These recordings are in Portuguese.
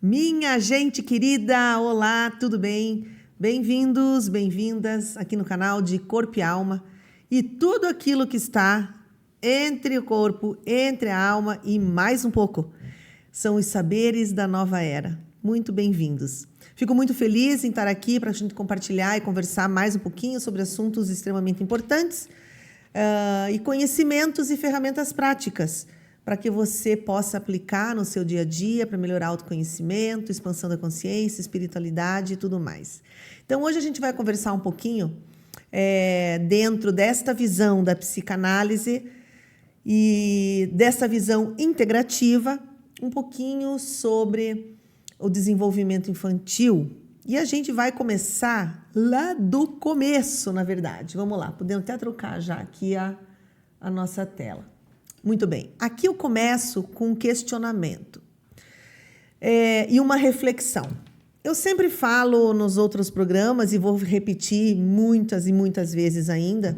Minha gente querida, olá, tudo bem? Bem-vindos, bem-vindas aqui no canal de Corpo e Alma e tudo aquilo que está entre o corpo, entre a alma e mais um pouco. São os saberes da nova era. Muito bem-vindos. Fico muito feliz em estar aqui para a gente compartilhar e conversar mais um pouquinho sobre assuntos extremamente importantes e conhecimentos e ferramentas práticas para que você possa aplicar no seu dia a dia para melhorar o autoconhecimento, expansão da consciência, espiritualidade e tudo mais. Então, hoje a gente vai conversar um pouquinho dentro desta visão da psicanálise e dessa visão integrativa, um pouquinho sobre o desenvolvimento infantil. E a gente vai começar lá do começo, na verdade. Vamos lá, podemos até trocar já aqui a nossa tela. Muito bem, aqui eu começo com um questionamento e uma reflexão. Eu sempre falo nos outros programas, e vou repetir muitas e muitas vezes ainda,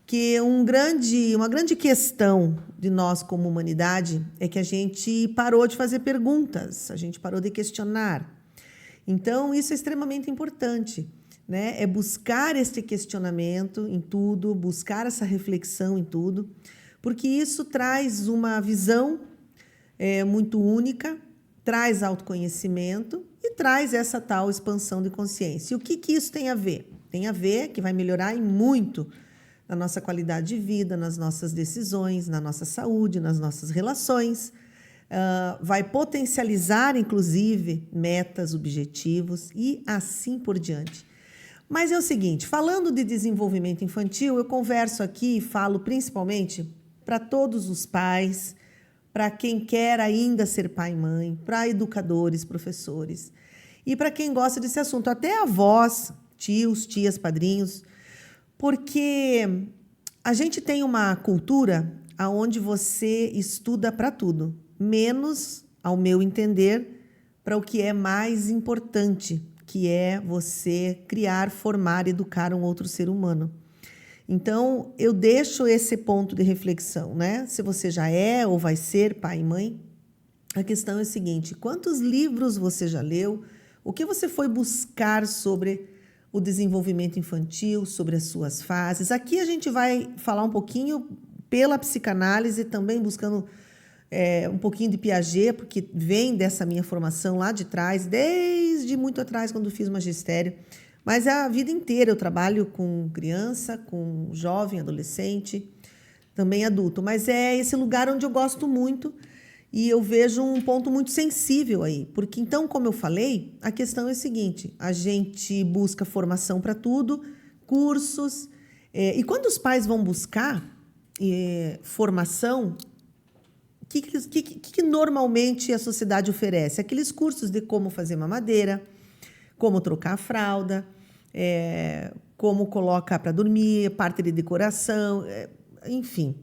que uma grande questão de nós como humanidade é que a gente parou de fazer perguntas, a gente parou de questionar. Então, isso é extremamente importante, né? É buscar este questionamento em tudo, buscar essa reflexão em tudo, porque isso traz uma visão muito única, traz autoconhecimento e traz essa tal expansão de consciência. E o que isso tem a ver? Tem a ver que vai melhorar em muito na nossa qualidade de vida, nas nossas decisões, na nossa saúde, nas nossas relações, vai potencializar, inclusive, metas, objetivos e assim por diante. Mas é o seguinte, falando de desenvolvimento infantil, eu converso aqui e falo principalmente para todos os pais, para quem quer ainda ser pai e mãe, para educadores, professores e para quem gosta desse assunto, até avós, tios, tias, padrinhos, porque a gente tem uma cultura onde você estuda para tudo, menos, ao meu entender, para o que é mais importante, que é você criar, formar, educar um outro ser humano. Então, eu deixo esse ponto de reflexão, né? Se você já é ou vai ser pai e mãe, a questão é a seguinte: quantos livros você já leu? O que você foi buscar sobre o desenvolvimento infantil, sobre as suas fases? Aqui a gente vai falar um pouquinho pela psicanálise, também buscando um pouquinho de Piaget, porque vem dessa minha formação lá de trás, desde muito atrás, quando fiz magistério. Mas a vida inteira eu trabalho com criança, com jovem, adolescente, também adulto. Mas é esse lugar onde eu gosto muito e eu vejo um ponto muito sensível aí. Porque então, como eu falei, a questão é a seguinte: a gente busca formação para tudo, cursos, e quando os pais vão buscar formação, o que normalmente a sociedade oferece? Aqueles cursos de como fazer mamadeira, como trocar a fralda, como colocar para dormir, parte de decoração, enfim.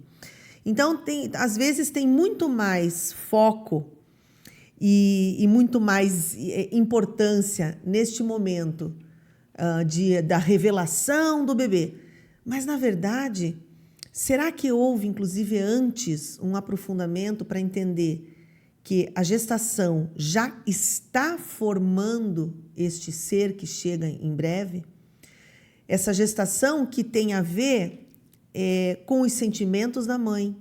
Então, às vezes tem muito mais foco e muito mais importância neste momento da revelação do bebê. Mas, na verdade, será que houve, inclusive antes, um aprofundamento para entender que a gestação já está formando este ser que chega em breve? Essa gestação que tem a ver com os sentimentos da mãe,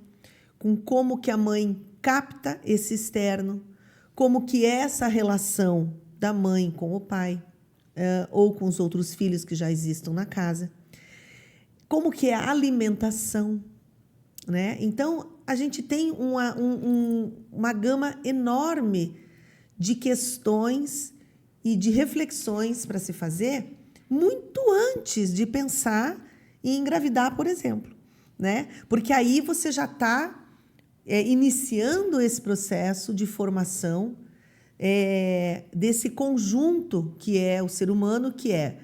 com como que a mãe capta esse externo, como que é essa relação da mãe com o pai, ou com os outros filhos que já existam na casa, como que é a alimentação, né? Então, a gente tem uma gama enorme de questões e de reflexões para se fazer muito antes de pensar em engravidar, por exemplo, né? Porque aí você já está iniciando esse processo de formação desse conjunto que é o ser humano, que é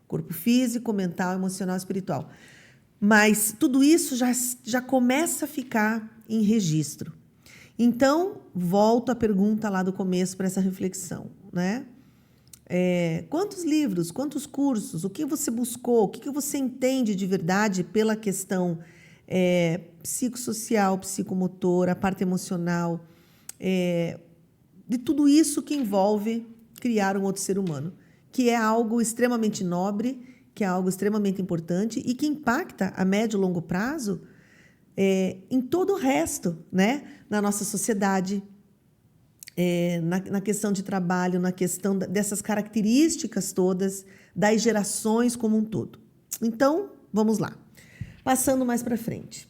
corpo físico, mental, emocional, espiritual. Mas tudo isso já começa a ficar em registro. Então, volto à pergunta lá do começo para essa reflexão, né? Quantos livros, quantos cursos, o que você buscou, o que você entende de verdade pela questão psicossocial, psicomotora, a parte emocional, de tudo isso que envolve criar um outro ser humano, que é algo extremamente nobre, que é algo extremamente importante e que impacta a médio e longo prazo em todo o resto, né? Na nossa sociedade, na questão de trabalho, na questão dessas características todas, das gerações como um todo. Então, vamos lá. Passando mais para frente.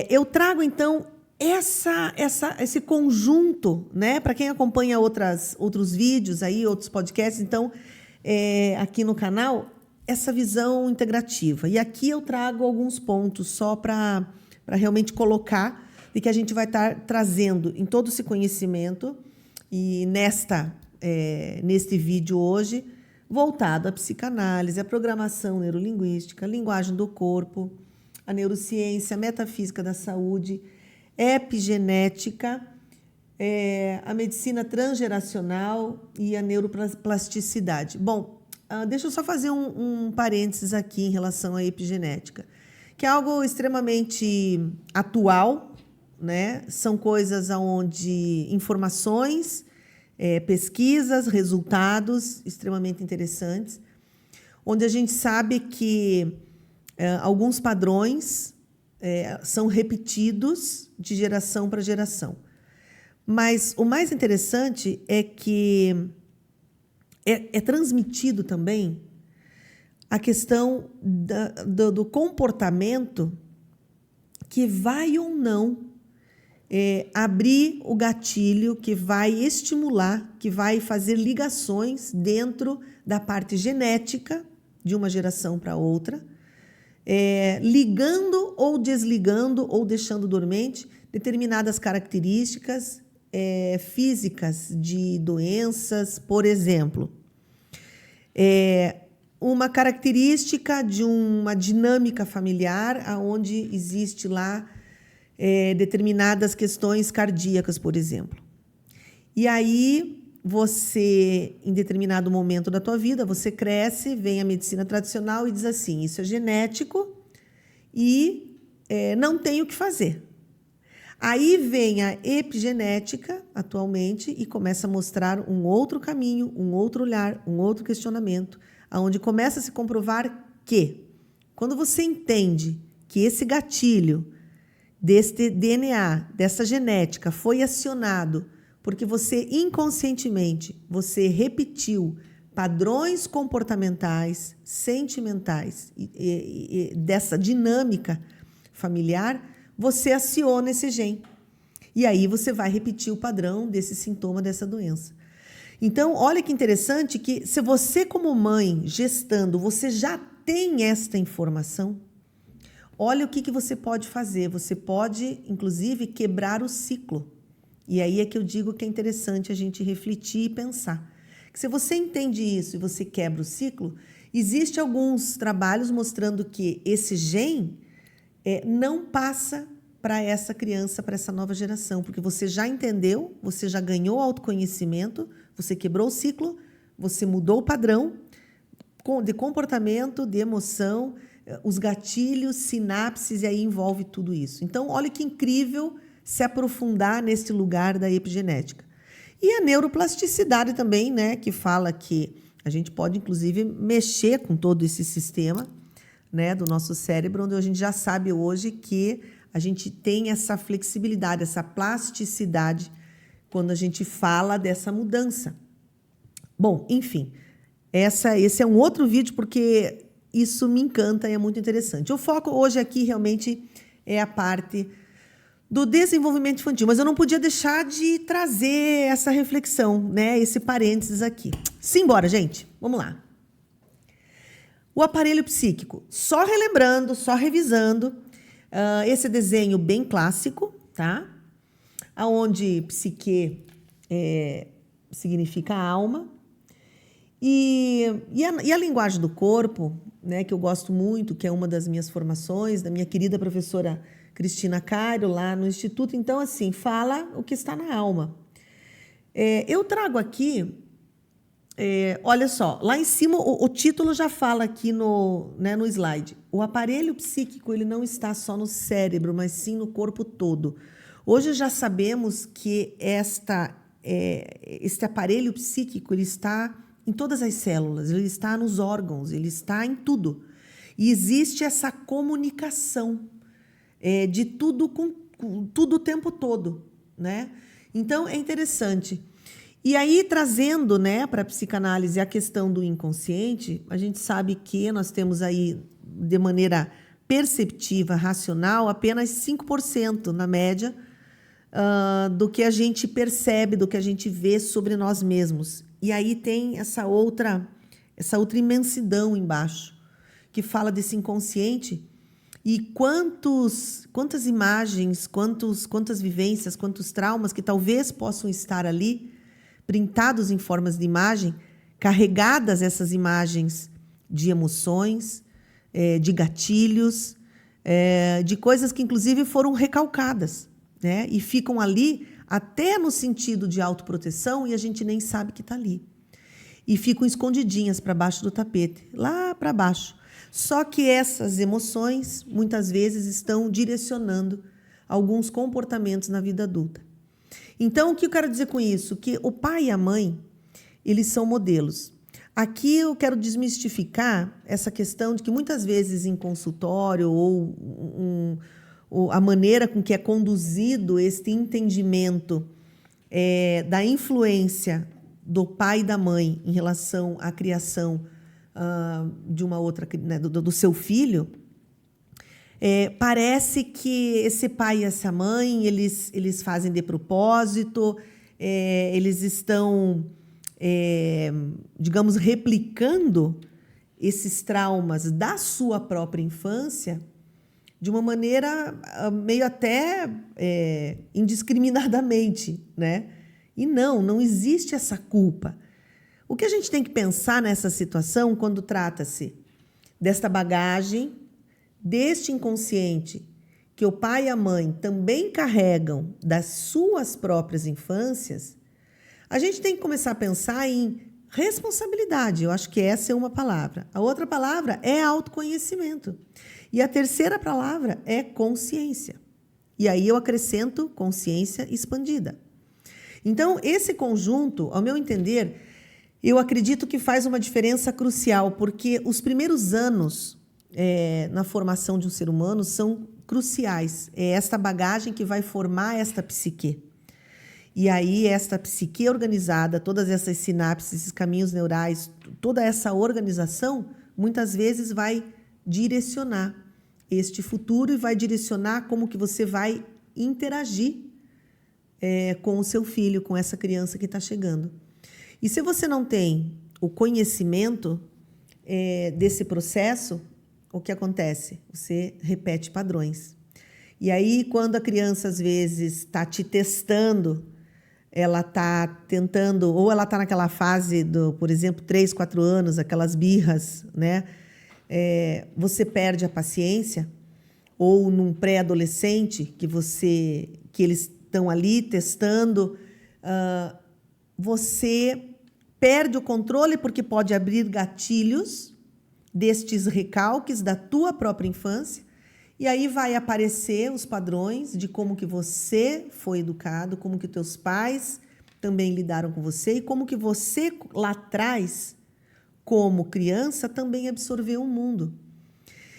Eu trago, então, esse conjunto, né? Para quem acompanha outros vídeos, aí, outros podcasts, então, aqui no canal, essa visão integrativa. E aqui eu trago alguns pontos só para realmente colocar de que a gente vai estar trazendo em todo esse conhecimento e neste vídeo hoje, voltado à psicanálise, à programação neurolinguística, a linguagem do corpo, a neurociência, a metafísica da saúde, epigenética, a medicina transgeracional e a neuroplasticidade. Bom, deixa eu só fazer um parênteses aqui em relação à epigenética, que é algo extremamente atual, né? São coisas onde informações, pesquisas, resultados extremamente interessantes, onde a gente sabe que alguns padrões são repetidos de geração para geração. Mas o mais interessante é que é transmitido também a questão do comportamento que vai ou não abrir o gatilho, que vai estimular, que vai fazer ligações dentro da parte genética de uma geração para outra, ligando ou desligando ou deixando dormente determinadas características físicas de doenças, por exemplo. Uma característica de uma dinâmica familiar onde existe lá determinadas questões cardíacas, por exemplo. E aí você, em determinado momento da tua vida, você cresce, vem a medicina tradicional e diz assim, isso é genético e não tem o que fazer. Aí vem a epigenética, atualmente, e começa a mostrar um outro caminho, um outro olhar, um outro questionamento, onde começa a se comprovar que, quando você entende que esse gatilho deste DNA, dessa genética, foi acionado porque você, inconscientemente, você repetiu padrões comportamentais, sentimentais, dessa dinâmica familiar, você aciona esse gene. E aí você vai repetir o padrão desse sintoma, dessa doença. Então, olha que interessante que se você como mãe, gestando, você já tem esta informação, olha o que você pode fazer. Você pode, inclusive, quebrar o ciclo. E aí é que eu digo que é interessante a gente refletir e pensar. Que se você entende isso e você quebra o ciclo, existem alguns trabalhos mostrando que esse gene não passa para essa criança, para essa nova geração, porque você já entendeu, você já ganhou autoconhecimento, você quebrou o ciclo, você mudou o padrão de comportamento, de emoção, os gatilhos, sinapses, e aí envolve tudo isso. Então, olha que incrível se aprofundar nesse lugar da epigenética. E a neuroplasticidade também, né, que fala que a gente pode, inclusive, mexer com todo esse sistema, né, do nosso cérebro, onde a gente já sabe hoje que a gente tem essa flexibilidade, essa plasticidade, quando a gente fala dessa mudança. Bom, enfim, esse é um outro vídeo, porque isso me encanta e é muito interessante. O foco hoje aqui realmente é a parte do desenvolvimento infantil, mas eu não podia deixar de trazer essa reflexão, né, esse parênteses aqui. Simbora, gente, vamos lá. O aparelho psíquico, só relembrando, só revisando, esse desenho bem clássico, tá? Onde psique significa alma. E a linguagem do corpo, né, que eu gosto muito, que é uma das minhas formações, da minha querida professora Cristina Cairo, lá no Instituto. Então, assim, fala o que está na alma. Eu trago aqui Olha só, lá em cima o título já fala aqui no slide. O aparelho psíquico ele não está só no cérebro, mas sim no corpo todo. Hoje já sabemos que este aparelho psíquico ele está em todas as células, ele está nos órgãos, ele está em tudo. E existe essa comunicação de tudo com tudo o tempo todo, né? Então é interessante. E aí, trazendo, né, para a psicanálise a questão do inconsciente, a gente sabe que nós temos aí, de maneira perceptiva, racional, apenas 5% na média do que a gente percebe, do que a gente vê sobre nós mesmos. E aí tem essa outra imensidão embaixo, que fala desse inconsciente e quantas imagens, quantas vivências, quantos traumas que talvez possam estar ali, printados em formas de imagem, carregadas essas imagens de emoções, de gatilhos, de coisas que inclusive foram recalcadas, né? E ficam ali até no sentido de autoproteção e a gente nem sabe que está ali. E ficam escondidinhas para baixo do tapete, lá para baixo. Só que essas emoções muitas vezes estão direcionando alguns comportamentos na vida adulta. Então, o que eu quero dizer com isso? Que o pai e a mãe, eles são modelos. Aqui eu quero desmistificar essa questão de que muitas vezes em consultório ou a maneira com que é conduzido este entendimento da influência do pai e da mãe em relação à criação de uma outra, né, do seu filho, parece que esse pai e essa mãe, eles fazem de propósito, eles estão, digamos, replicando esses traumas da sua própria infância de uma maneira meio até indiscriminadamente, né? E não existe essa culpa. O que a gente tem que pensar nessa situação quando trata-se desta bagagem, deste inconsciente que o pai e a mãe também carregam das suas próprias infâncias, a gente tem que começar a pensar em responsabilidade. Eu acho que essa é uma palavra. A outra palavra é autoconhecimento. E a terceira palavra é consciência. E aí eu acrescento consciência expandida. Então, esse conjunto, ao meu entender, eu acredito que faz uma diferença crucial, porque os primeiros anos na formação de um ser humano são cruciais. É esta bagagem que vai formar esta psique. E aí, esta psique organizada, todas essas sinapses, esses caminhos neurais, toda essa organização, muitas vezes vai direcionar este futuro e vai direcionar como que você vai interagir com o seu filho, com essa criança que está chegando. E se você não tem o conhecimento desse processo, o que acontece? Você repete padrões. E aí, quando a criança, às vezes, está te testando, ela está tentando, ou ela está naquela fase por exemplo, 3, 4 anos, aquelas birras, né? Você perde a paciência, ou num pré-adolescente, que eles estão ali testando, você perde o controle porque pode abrir gatilhos destes recalques da tua própria infância, e aí vai aparecer os padrões de como que você foi educado, como que teus pais também lidaram com você e como que você lá atrás, como criança, também absorveu o mundo.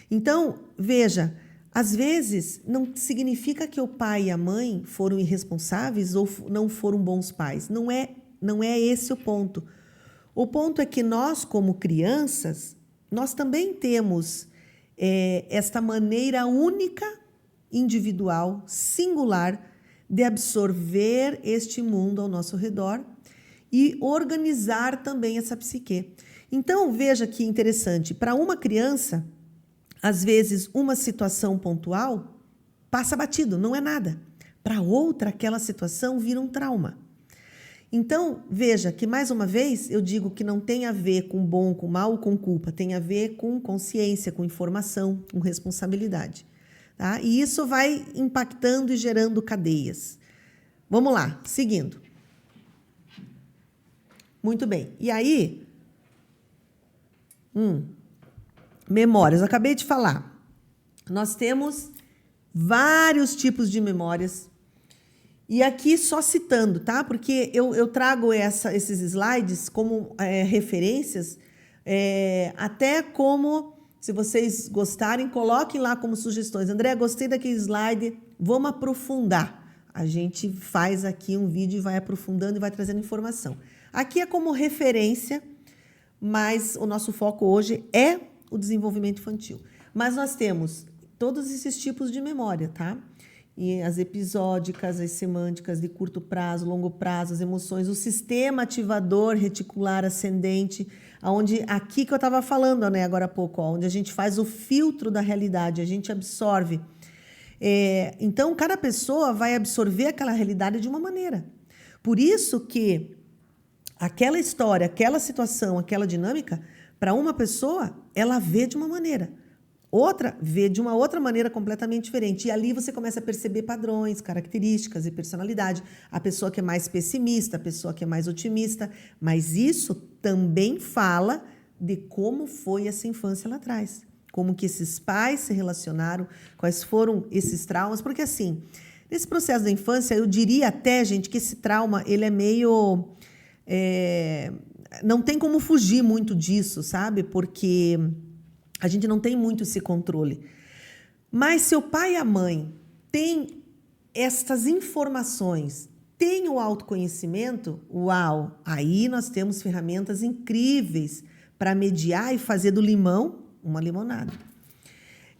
Então, veja, às vezes não significa que o pai e a mãe foram irresponsáveis ou não foram bons pais. Não é esse o ponto. O ponto é que nós, como crianças, nós também temos esta maneira única, individual, singular, de absorver este mundo ao nosso redor e organizar também essa psique. Então, veja que interessante, para uma criança, às vezes uma situação pontual passa batido, não é nada. Para outra, aquela situação vira um trauma. Então, veja que, mais uma vez, eu digo que não tem a ver com bom, com mal, com culpa, tem a ver com consciência, com informação, com responsabilidade. Tá? E isso vai impactando e gerando cadeias. Vamos lá, seguindo. Muito bem. E aí, memórias. Eu acabei de falar. Nós temos vários tipos de memórias. E aqui só citando, tá? Porque eu trago esses slides como referências, até como, se vocês gostarem, coloquem lá como sugestões. André, gostei daquele slide, vamos aprofundar. A gente faz aqui um vídeo e vai aprofundando e vai trazendo informação. Aqui é como referência, mas o nosso foco hoje é o desenvolvimento infantil. Mas nós temos todos esses tipos de memória, tá? E as episódicas, as semânticas de curto prazo, longo prazo, as emoções, o sistema ativador reticular ascendente, onde aqui que eu estava falando, né, agora há pouco, onde a gente faz o filtro da realidade, a gente absorve. Então, cada pessoa vai absorver aquela realidade de uma maneira. Por isso que aquela história, aquela situação, aquela dinâmica, para uma pessoa, ela vê de uma maneira. Outra vê de uma outra maneira completamente diferente. E ali você começa a perceber padrões, características e personalidade. A pessoa que é mais pessimista, a pessoa que é mais otimista. Mas isso também fala de como foi essa infância lá atrás. Como que esses pais se relacionaram, quais foram esses traumas. Porque assim, nesse processo da infância, eu diria até, gente, que esse trauma, ele é meio... não tem como fugir muito disso, sabe? Porque... a gente não tem muito esse controle. Mas se o pai e a mãe têm estas informações, têm o autoconhecimento, uau, aí nós temos ferramentas incríveis para mediar e fazer do limão uma limonada.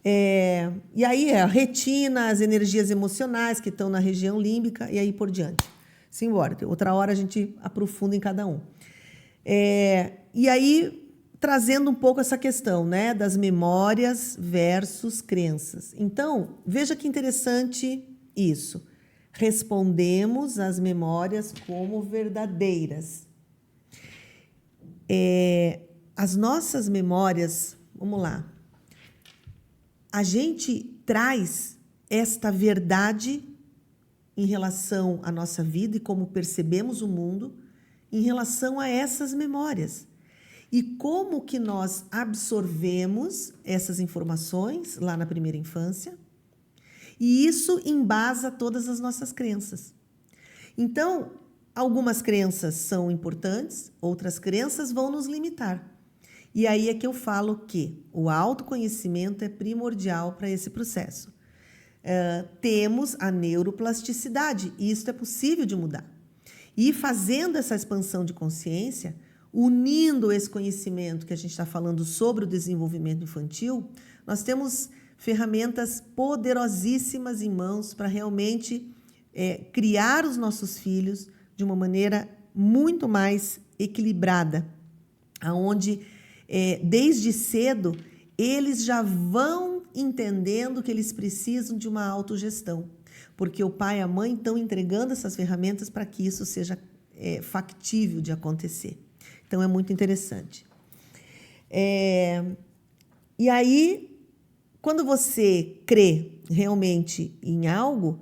E aí a retina, as energias emocionais que estão na região límbica e aí por diante. Simbora, outra hora a gente aprofunda em cada um. E aí... trazendo um pouco essa questão, né, das memórias versus crenças. Então, veja que interessante isso. Respondemos às memórias como verdadeiras. As nossas memórias, vamos lá, a gente traz esta verdade em relação à nossa vida e como percebemos o mundo em relação a essas memórias. E como que nós absorvemos essas informações lá na primeira infância, e isso embasa todas as nossas crenças. Então, algumas crenças são importantes, outras crenças vão nos limitar. E aí é que eu falo que o autoconhecimento é primordial para esse processo. Temos a neuroplasticidade, e isso é possível de mudar. E fazendo essa expansão de consciência, unindo esse conhecimento que a gente está falando sobre o desenvolvimento infantil, nós temos ferramentas poderosíssimas em mãos para realmente criar os nossos filhos de uma maneira muito mais equilibrada, onde desde cedo eles já vão entendendo que eles precisam de uma autogestão, porque o pai e a mãe estão entregando essas ferramentas para que isso seja factível de acontecer. Então, é muito interessante. E aí, quando você crê realmente em algo,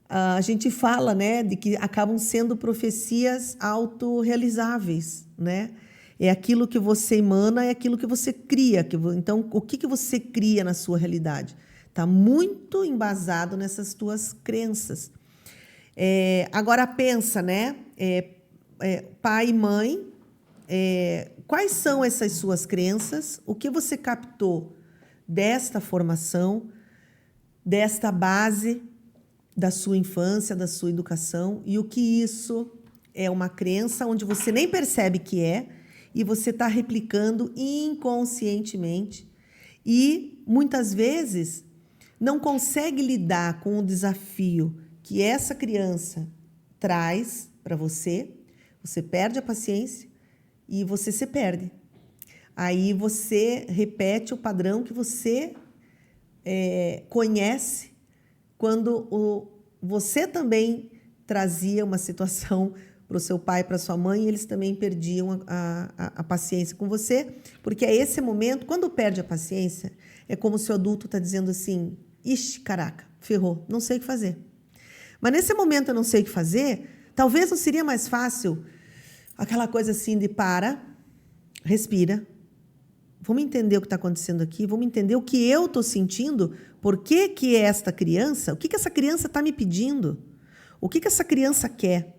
a gente fala, né, de que acabam sendo profecias autorrealizáveis, né? É aquilo que você emana, é aquilo que você cria. Então, o que você cria na sua realidade? Está muito embasado nessas tuas crenças. Agora, pensa, né? Pai e mãe... quais são essas suas crenças? O que você captou desta formação, desta base da sua infância, da sua educação, e o que isso é uma crença onde você nem percebe que e você está replicando inconscientemente e, muitas vezes, não consegue lidar com o desafio que essa criança traz para você, você perde a paciência, e você se perde. Aí você repete o padrão que você conhece quando você também trazia uma situação para o seu pai, para sua mãe, e eles também perdiam a paciência com você, porque é esse momento, quando perde a paciência, é como se o adulto está dizendo assim, ixi, caraca, ferrou, não sei o que fazer. Mas nesse momento eu não sei o que fazer, talvez não seria mais fácil aquela coisa assim de para, respira, vamos entender o que está acontecendo aqui, vamos entender o que eu estou sentindo, por que esta criança, o que essa criança está me pedindo, o que essa criança quer.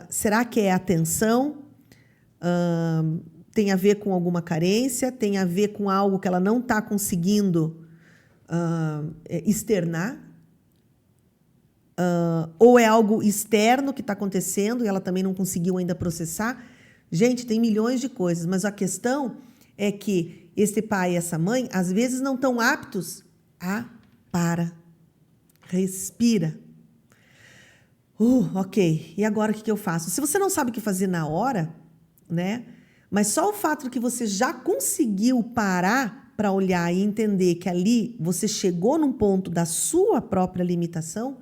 Será que é atenção? Tem a ver com alguma carência? Tem a ver com algo que ela não está conseguindo externar? Ou é algo externo que está acontecendo e ela também não conseguiu ainda processar? Gente, tem milhões de coisas, mas a questão é que esse pai e essa mãe, às vezes, não estão aptos a para, respira. Ok, e agora o que eu faço? Se você não sabe o que fazer na hora, né? Mas só o fato de que você já conseguiu parar para olhar e entender que ali você chegou num ponto da sua própria limitação,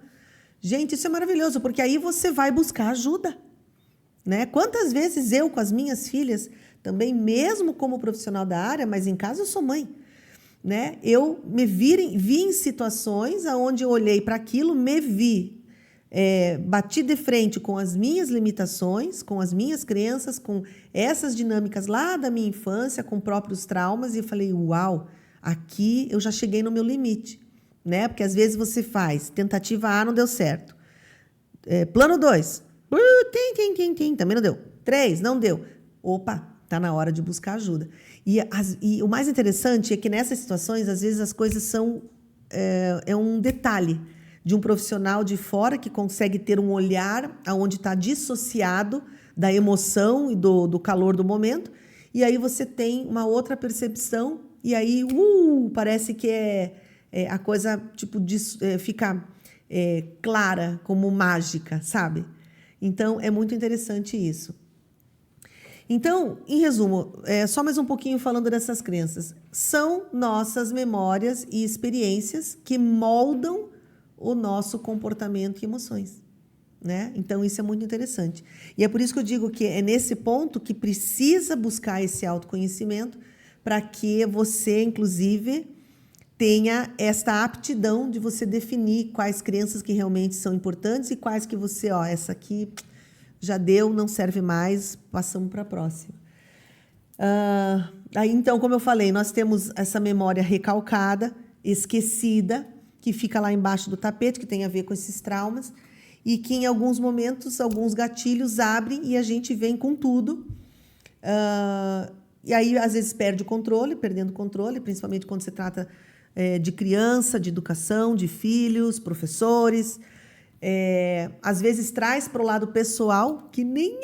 gente, isso é maravilhoso, porque aí você vai buscar ajuda. Né? Quantas vezes eu, com as minhas filhas, também mesmo como profissional da área, mas em casa eu sou mãe, né? Eu me vi em situações onde eu olhei para aquilo, me vi, bati de frente com as minhas limitações, com as minhas crenças, com essas dinâmicas lá da minha infância, com próprios traumas, e eu falei, uau, aqui eu já cheguei no meu limite, né? Porque às vezes você faz, tentativa A não deu certo, plano 2, também não deu. 3, não deu. Opa, tá na hora de buscar ajuda. E o mais interessante é que nessas situações, às vezes as coisas são um detalhe de um profissional de fora que consegue ter um olhar onde está dissociado da emoção e do calor do momento, e aí você tem uma outra percepção, e aí parece que a coisa tipo, fica clara, como mágica, sabe? Então, é muito interessante isso. Então, em resumo, só mais um pouquinho falando dessas crenças. São nossas memórias e experiências que moldam o nosso comportamento e emoções, né? Então, isso é muito interessante. E é por isso que eu digo que é nesse ponto que precisa buscar esse autoconhecimento para que você, inclusive, tenha esta aptidão de você definir quais crenças que realmente são importantes e quais que você, essa aqui já deu, não serve mais, passamos para a próxima. Aí, então, como eu falei, nós temos essa memória recalcada, esquecida, que fica lá embaixo do tapete, que tem a ver com esses traumas, e que em alguns momentos, alguns gatilhos abrem e a gente vem com tudo. E aí, às vezes, perdendo o controle, principalmente quando se trata de criança, de educação, de filhos, professores. Às vezes traz para o lado pessoal, que nem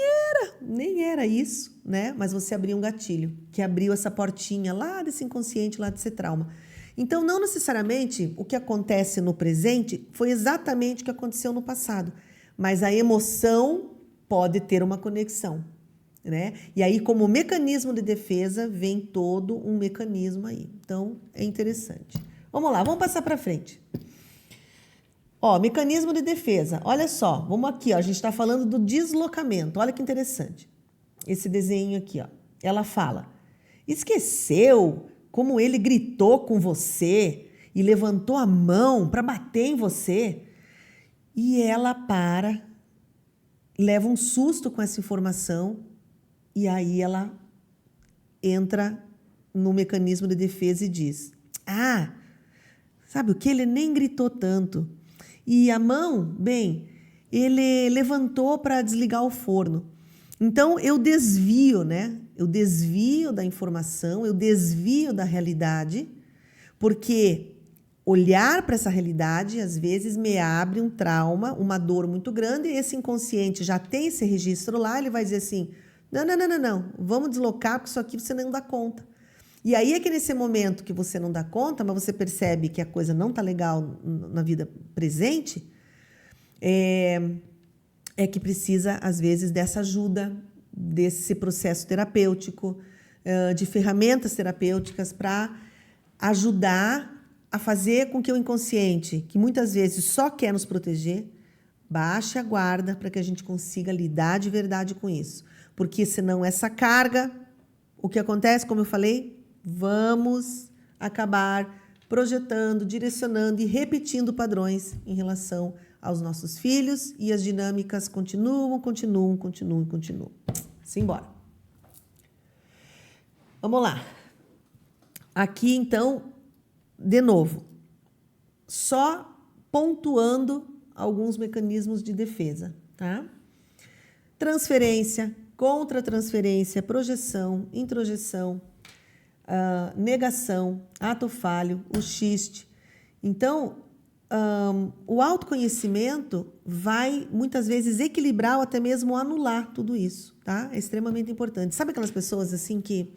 era isso, né? Mas você abriu um gatilho, que abriu essa portinha lá desse inconsciente, lá desse trauma. Então, não necessariamente o que acontece no presente foi exatamente o que aconteceu no passado, mas a emoção pode ter uma conexão, né? E aí, como mecanismo de defesa, vem todo um mecanismo aí. Então, é interessante. Vamos lá, vamos passar para frente. Mecanismo de defesa. Olha só, vamos aqui, a gente está falando do deslocamento. Olha que interessante. Esse desenho aqui, ela fala: esqueceu como ele gritou com você e levantou a mão para bater em você? E ela leva um susto com essa informação e aí ela entra no mecanismo de defesa e diz: sabe o que? Ele nem gritou tanto. E a mão, bem, ele levantou para desligar o forno. Então, eu desvio, né? Eu desvio da informação, eu desvio da realidade, porque olhar para essa realidade, às vezes, me abre um trauma, uma dor muito grande, e esse inconsciente já tem esse registro lá, ele vai dizer assim: não, vamos deslocar, porque isso aqui você não dá conta. E aí é que nesse momento que você não dá conta, mas você percebe que a coisa não está legal na vida presente, é que precisa, às vezes, dessa ajuda, desse processo terapêutico, de ferramentas terapêuticas para ajudar a fazer com que o inconsciente, que muitas vezes só quer nos proteger, baixe a guarda para que a gente consiga lidar de verdade com isso. Porque senão essa carga, o que acontece, como eu falei, vamos acabar projetando, direcionando e repetindo padrões em relação aos nossos filhos e as dinâmicas continuam. Simbora. Vamos lá. Aqui, então, de novo, só pontuando alguns mecanismos de defesa, tá? Transferência, contra-transferência, projeção, introjeção, negação, ato falho, o xiste. Então, o autoconhecimento vai, muitas vezes, equilibrar ou até mesmo anular tudo isso, tá? É extremamente importante. Sabe aquelas pessoas, assim, que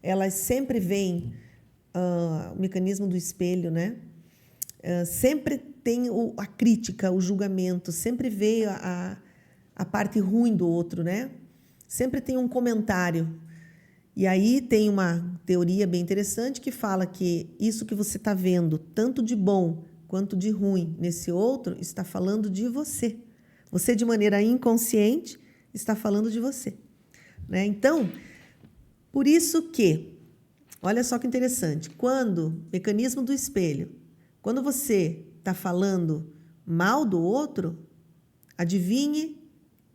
elas sempre veem o mecanismo do espelho, né? Sempre tem a crítica, o julgamento, sempre vê a parte ruim do outro, né? Sempre tem um comentário. E aí tem uma teoria bem interessante que fala que isso que você está vendo, tanto de bom quanto de ruim nesse outro, está falando de você. Você, de maneira inconsciente, está falando de você, né? Então, por isso que, olha só que interessante, mecanismo do espelho, quando você está falando mal do outro, adivinhe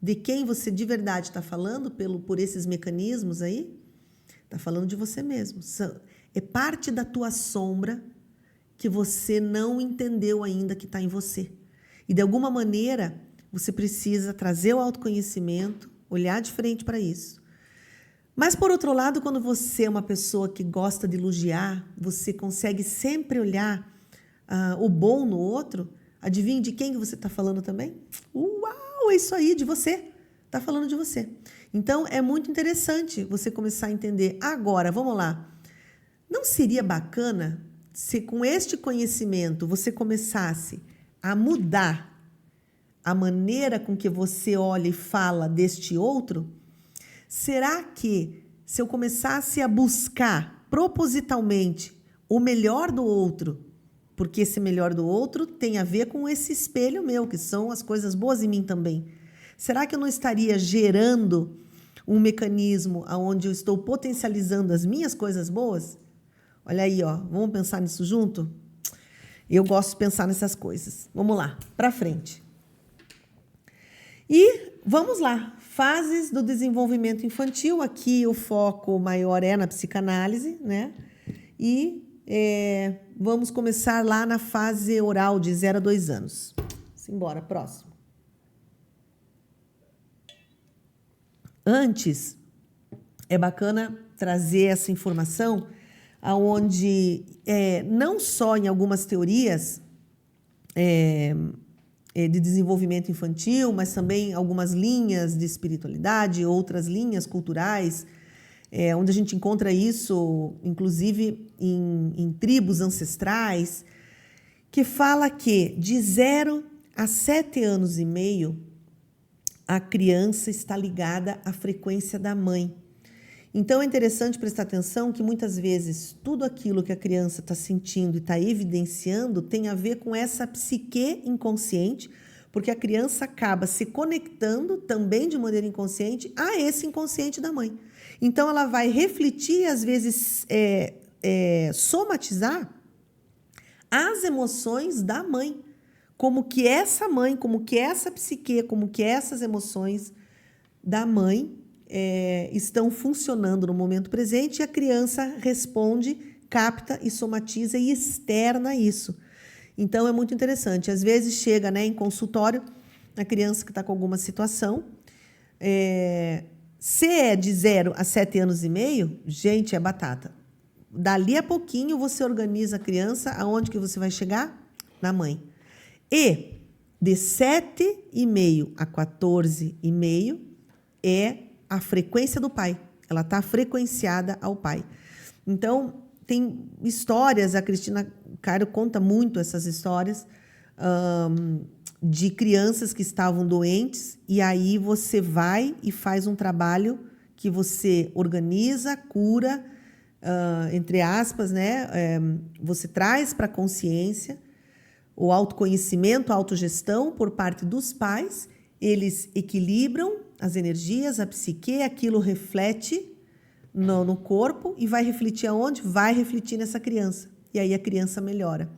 de quem você de verdade está falando por esses mecanismos aí? Está falando de você mesmo. É parte da tua sombra que você não entendeu ainda que está em você. E, de alguma maneira, você precisa trazer o autoconhecimento, olhar de frente para isso. Mas, por outro lado, quando você é uma pessoa que gosta de elogiar, você consegue sempre olhar o bom no outro, adivinha de quem que você está falando também? Uau, é isso aí, de você. Está falando de você. Então, é muito interessante você começar a entender. Agora, vamos lá. Não seria bacana se com este conhecimento você começasse a mudar a maneira com que você olha e fala deste outro? Será que se eu começasse a buscar propositalmente o melhor do outro, porque esse melhor do outro tem a ver com esse espelho meu, que são as coisas boas em mim também, será que eu não estaria gerando um mecanismo onde eu estou potencializando as minhas coisas boas? Olha aí, ó, vamos pensar nisso junto? Eu gosto de pensar nessas coisas. Vamos lá, para frente. E vamos lá, fases do desenvolvimento infantil. Aqui o foco maior é na psicanálise, né? E vamos começar lá na fase oral de 0 a 2 anos. Simbora, próximo. Antes, é bacana trazer essa informação onde não só em algumas teorias de desenvolvimento infantil, mas também algumas linhas de espiritualidade, outras linhas culturais, onde a gente encontra isso, inclusive em tribos ancestrais, que fala que de 0 a 7 anos e meio, a criança está ligada à frequência da mãe. Então, é interessante prestar atenção que, muitas vezes, tudo aquilo que a criança está sentindo e está evidenciando tem a ver com essa psique inconsciente, porque a criança acaba se conectando também de maneira inconsciente a esse inconsciente da mãe. Então, ela vai refletir, às vezes, somatizar as emoções da mãe. Como que essa mãe, como que essa psique, como que essas emoções da mãe estão funcionando no momento presente, e a criança responde, capta e somatiza e externa isso. Então, é muito interessante. Às vezes chega, né, em consultório a criança que está com alguma situação. Se é de 0 a 7 anos e meio, gente, é batata. Dali a pouquinho você organiza a criança, aonde que você vai chegar? Na mãe. E de 7,5 a 14,5 é a frequência do pai. Ela está frequenciada ao pai. Então, tem histórias, a Cristina Cairo conta muito essas histórias de crianças que estavam doentes, e aí você vai e faz um trabalho que você organiza, cura, entre aspas, né? Você traz para a consciência o autoconhecimento, a autogestão por parte dos pais, eles equilibram as energias, a psique, aquilo reflete no corpo e vai refletir aonde? Vai refletir nessa criança. E aí a criança melhora.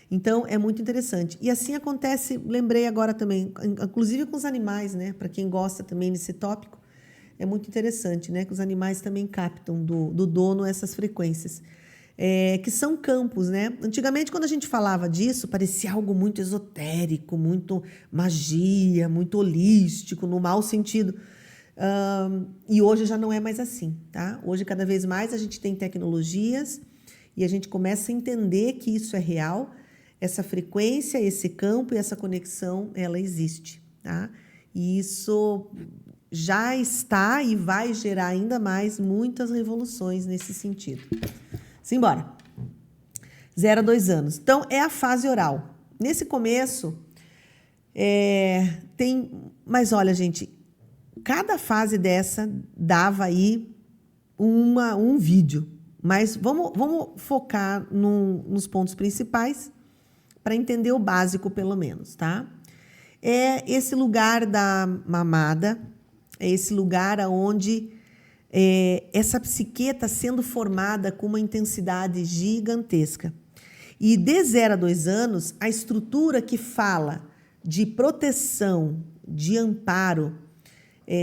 Então, é muito interessante. E assim acontece, lembrei agora também, inclusive com os animais, né? Para quem gosta também desse tópico, é muito interessante, né? Que os animais também captam do dono essas frequências. Que são campos, né? Antigamente, quando a gente falava disso, parecia algo muito esotérico, muito magia, muito holístico, no mau sentido. E hoje já não é mais assim, tá? Hoje, cada vez mais, a gente tem tecnologias e a gente começa a entender que isso é real, essa frequência, esse campo e essa conexão, ela existe, tá? E isso já está e vai gerar ainda mais muitas revoluções nesse sentido. Simbora. 0 a 2 anos. Então, é a fase oral. Nesse começo, tem... Mas olha, gente, cada fase dessa dava aí um vídeo. Mas vamos focar nos pontos principais para entender o básico, pelo menos, tá? É esse lugar da mamada, é esse lugar onde essa psique está sendo formada com uma intensidade gigantesca. E de 0 a 2 anos, a estrutura que fala de proteção, de amparo,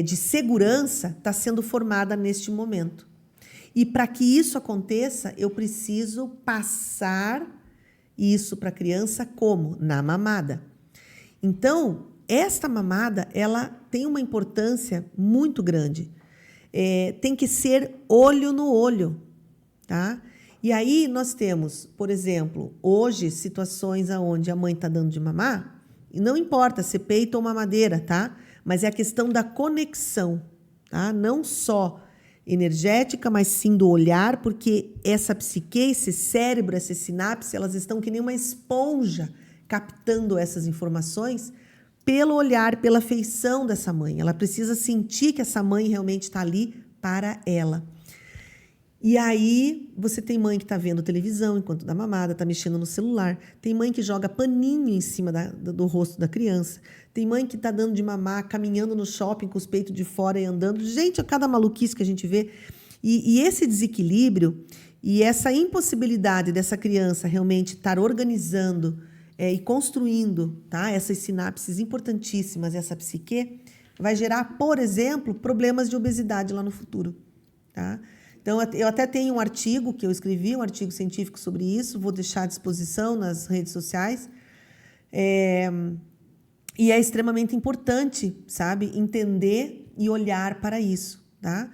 de segurança, está sendo formada neste momento. E para que isso aconteça, eu preciso passar isso para a criança como? Na mamada. Então, esta mamada, ela tem uma importância muito grande. Tem que ser olho no olho, tá? E aí nós temos, por exemplo, hoje, situações onde a mãe está dando de mamar, e não importa se peito ou mamadeira, tá? Mas é a questão da conexão, tá? Não só energética, mas sim do olhar, porque essa psique, esse cérebro, essa sinapse, elas estão que nem uma esponja captando essas informações pelo olhar, pela feição dessa mãe. Ela precisa sentir que essa mãe realmente está ali para ela. E aí, você tem mãe que está vendo televisão enquanto dá mamada, está mexendo no celular. Tem mãe que joga paninho em cima do rosto da criança. Tem mãe que está dando de mamar, caminhando no shopping com os peitos de fora e andando. Gente, a cada maluquice que a gente vê. E esse desequilíbrio e essa impossibilidade dessa criança realmente estar organizando e construindo, tá, essas sinapses importantíssimas, essa psique, vai gerar, por exemplo, problemas de obesidade lá no futuro. Tá? Então, eu até tenho um artigo que eu escrevi, um artigo científico sobre isso, vou deixar à disposição nas redes sociais. E é extremamente importante, sabe, entender e olhar para isso. Tá?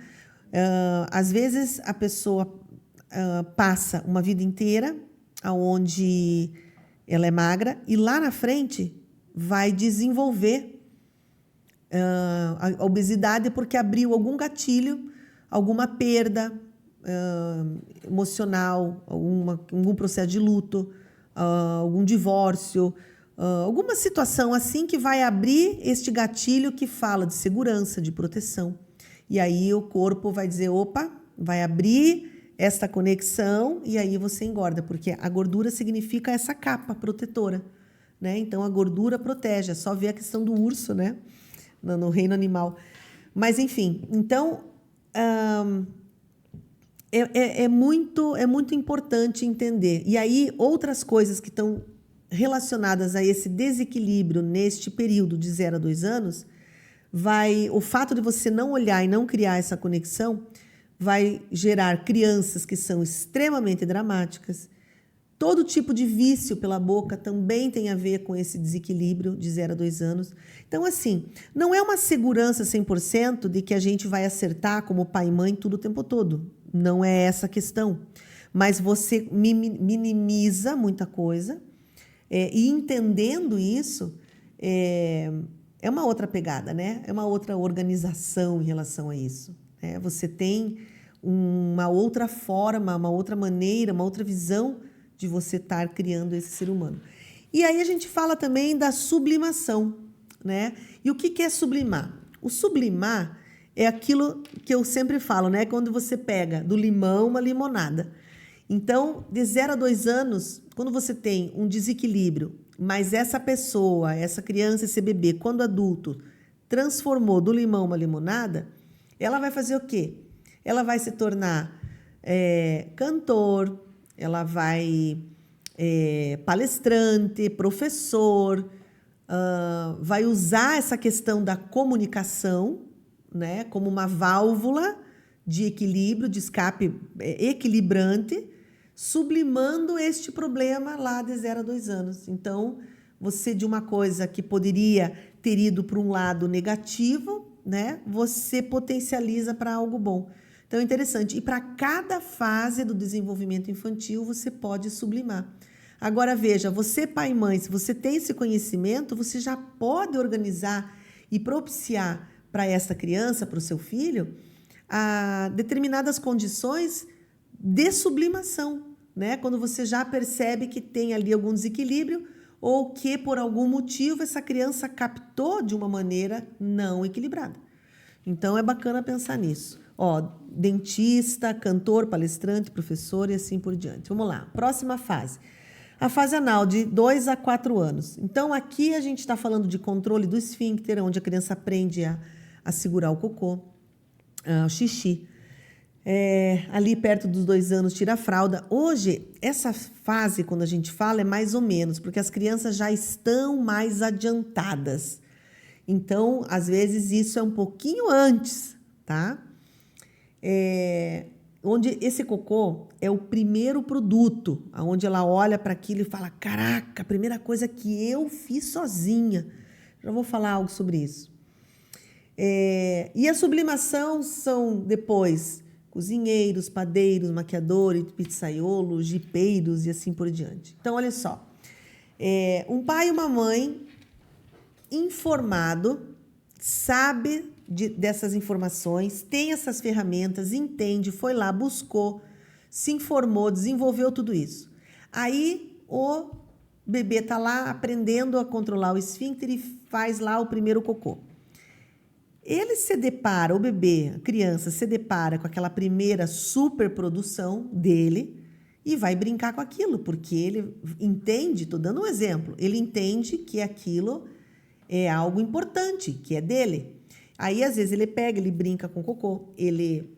Às vezes, a pessoa passa uma vida inteira onde ela é magra e lá na frente vai desenvolver a obesidade porque abriu algum gatilho, alguma perda emocional, algum processo de luto, algum divórcio, alguma situação assim que vai abrir este gatilho que fala de segurança, de proteção. E aí o corpo vai dizer, opa, vai abrir esta conexão e aí você engorda, porque a gordura significa essa capa protetora, né? Então, a gordura protege, é só ver a questão do urso, né? No reino animal. Mas, enfim, então, é muito importante entender. E aí, outras coisas que estão relacionadas a esse desequilíbrio neste período de 0 a 2 anos, o fato de você não olhar e não criar essa conexão vai gerar crianças que são extremamente dramáticas. Todo tipo de vício pela boca também tem a ver com esse desequilíbrio de 0 a 2 anos. Então, assim, não é uma segurança 100% de que a gente vai acertar como pai e mãe tudo o tempo todo. Não é essa a questão. Mas você minimiza muita coisa e entendendo isso, é uma outra pegada, né? É uma outra organização em relação a isso. Você tem uma outra forma, uma outra maneira, uma outra visão de você estar criando esse ser humano. E aí a gente fala também da sublimação, né? E o que é sublimar? O sublimar é aquilo que eu sempre falo, né? Quando você pega do limão uma limonada. Então, de 0 a 2 anos, quando você tem um desequilíbrio, mas essa pessoa, essa criança, esse bebê, quando adulto, transformou do limão uma limonada, ela vai fazer o quê? Ela vai se tornar cantor, ela vai palestrante, professor, vai usar essa questão da comunicação, né, como uma válvula de equilíbrio, de escape equilibrante, sublimando este problema lá de 0 a 2 anos. Então, você de uma coisa que poderia ter ido para um lado negativo, né, você potencializa para algo bom. Então, é interessante. E para cada fase do desenvolvimento infantil, você pode sublimar. Agora, veja, você, pai e mãe, se você tem esse conhecimento, você já pode organizar e propiciar para essa criança, para o seu filho, determinadas condições de sublimação, né? Quando você já percebe que tem ali algum desequilíbrio ou que, por algum motivo, essa criança captou de uma maneira não equilibrada. Então, é bacana pensar nisso. Dentista, cantor, palestrante, professor e assim por diante. Vamos lá, próxima fase. A fase anal, de 2 a 4 anos. Então, aqui a gente está falando de controle do esfíncter, onde a criança aprende a segurar o cocô, o xixi. Ali perto dos 2 anos, tira a fralda. Hoje, essa fase, quando a gente fala, é mais ou menos, porque as crianças já estão mais adiantadas. Então, às vezes, isso é um pouquinho antes, tá? Onde esse cocô é o primeiro produto, onde ela olha para aquilo e fala, caraca, a primeira coisa que eu fiz sozinha. Já vou falar algo sobre isso. E a sublimação são depois cozinheiros, padeiros, maquiadores, pizzaiolos, jipeiros e assim por diante. Então, olha só, um pai e uma mãe informado, sabe dessas informações, tem essas ferramentas, entende, foi lá, buscou, se informou, desenvolveu tudo isso. Aí o bebê está lá aprendendo a controlar o esfíncter e faz lá o primeiro cocô. Ele se depara, o bebê, a criança, se depara com aquela primeira superprodução dele e vai brincar com aquilo, porque ele entende, estou dando um exemplo, ele entende que aquilo é algo importante, que é dele. Aí, às vezes, ele pega, ele brinca com o cocô, ele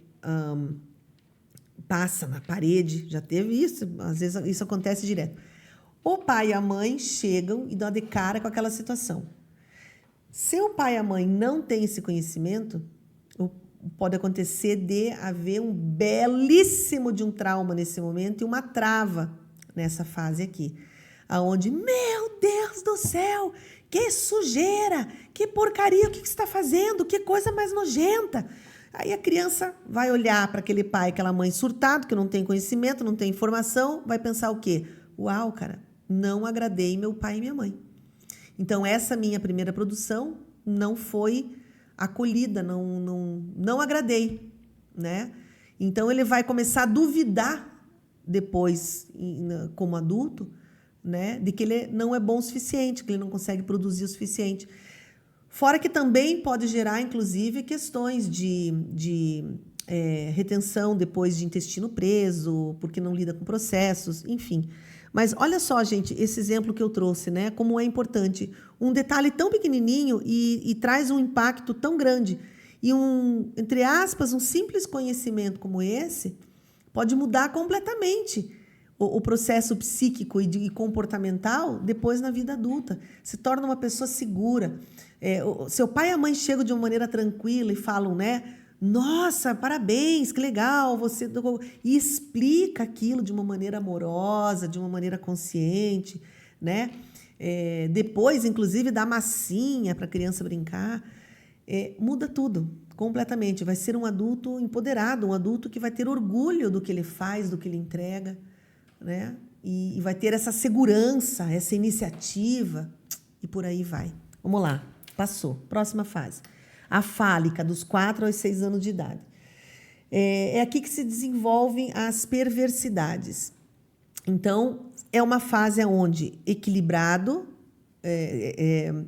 passa na parede, já teve isso, às vezes isso acontece direto. O pai e a mãe chegam e dão de cara com aquela situação. Se o pai e a mãe não têm esse conhecimento, pode acontecer de haver um belíssimo de um trauma nesse momento e uma trava nessa fase aqui, aonde, meu Deus do céu, que sujeira, que porcaria, o que você está fazendo, que coisa mais nojenta. Aí a criança vai olhar para aquele pai, aquela mãe surtado, que não tem conhecimento, não tem informação, vai pensar o quê? Uau, cara, não agradei meu pai e minha mãe. Então, essa minha primeira produção não foi acolhida, não agradei, né? Então, ele vai começar a duvidar depois, como adulto, né, de que ele não é bom o suficiente, que ele não consegue produzir o suficiente. Fora que também pode gerar, inclusive, questões de retenção depois de intestino preso, porque não lida com processos, enfim. Mas olha só, gente, esse exemplo que eu trouxe, né? Como é importante. Um detalhe tão pequenininho e traz um impacto tão grande. E entre aspas, um simples conhecimento como esse pode mudar completamente o processo psíquico e comportamental depois na vida adulta. Se torna uma pessoa segura. Seu pai e a mãe chegam de uma maneira tranquila e falam, né? Nossa, parabéns, que legal, você... E explica aquilo de uma maneira amorosa, de uma maneira consciente, né? Depois, inclusive, dá massinha para a criança brincar. Muda tudo, completamente. Vai ser um adulto empoderado, um adulto que vai ter orgulho do que ele faz, do que ele entrega, né? E vai ter essa segurança, essa iniciativa, e por aí vai. Vamos lá, passou. Próxima fase. A fálica, dos 4 aos 6 anos de idade. É aqui que se desenvolvem as perversidades. Então, é uma fase onde, equilibrado,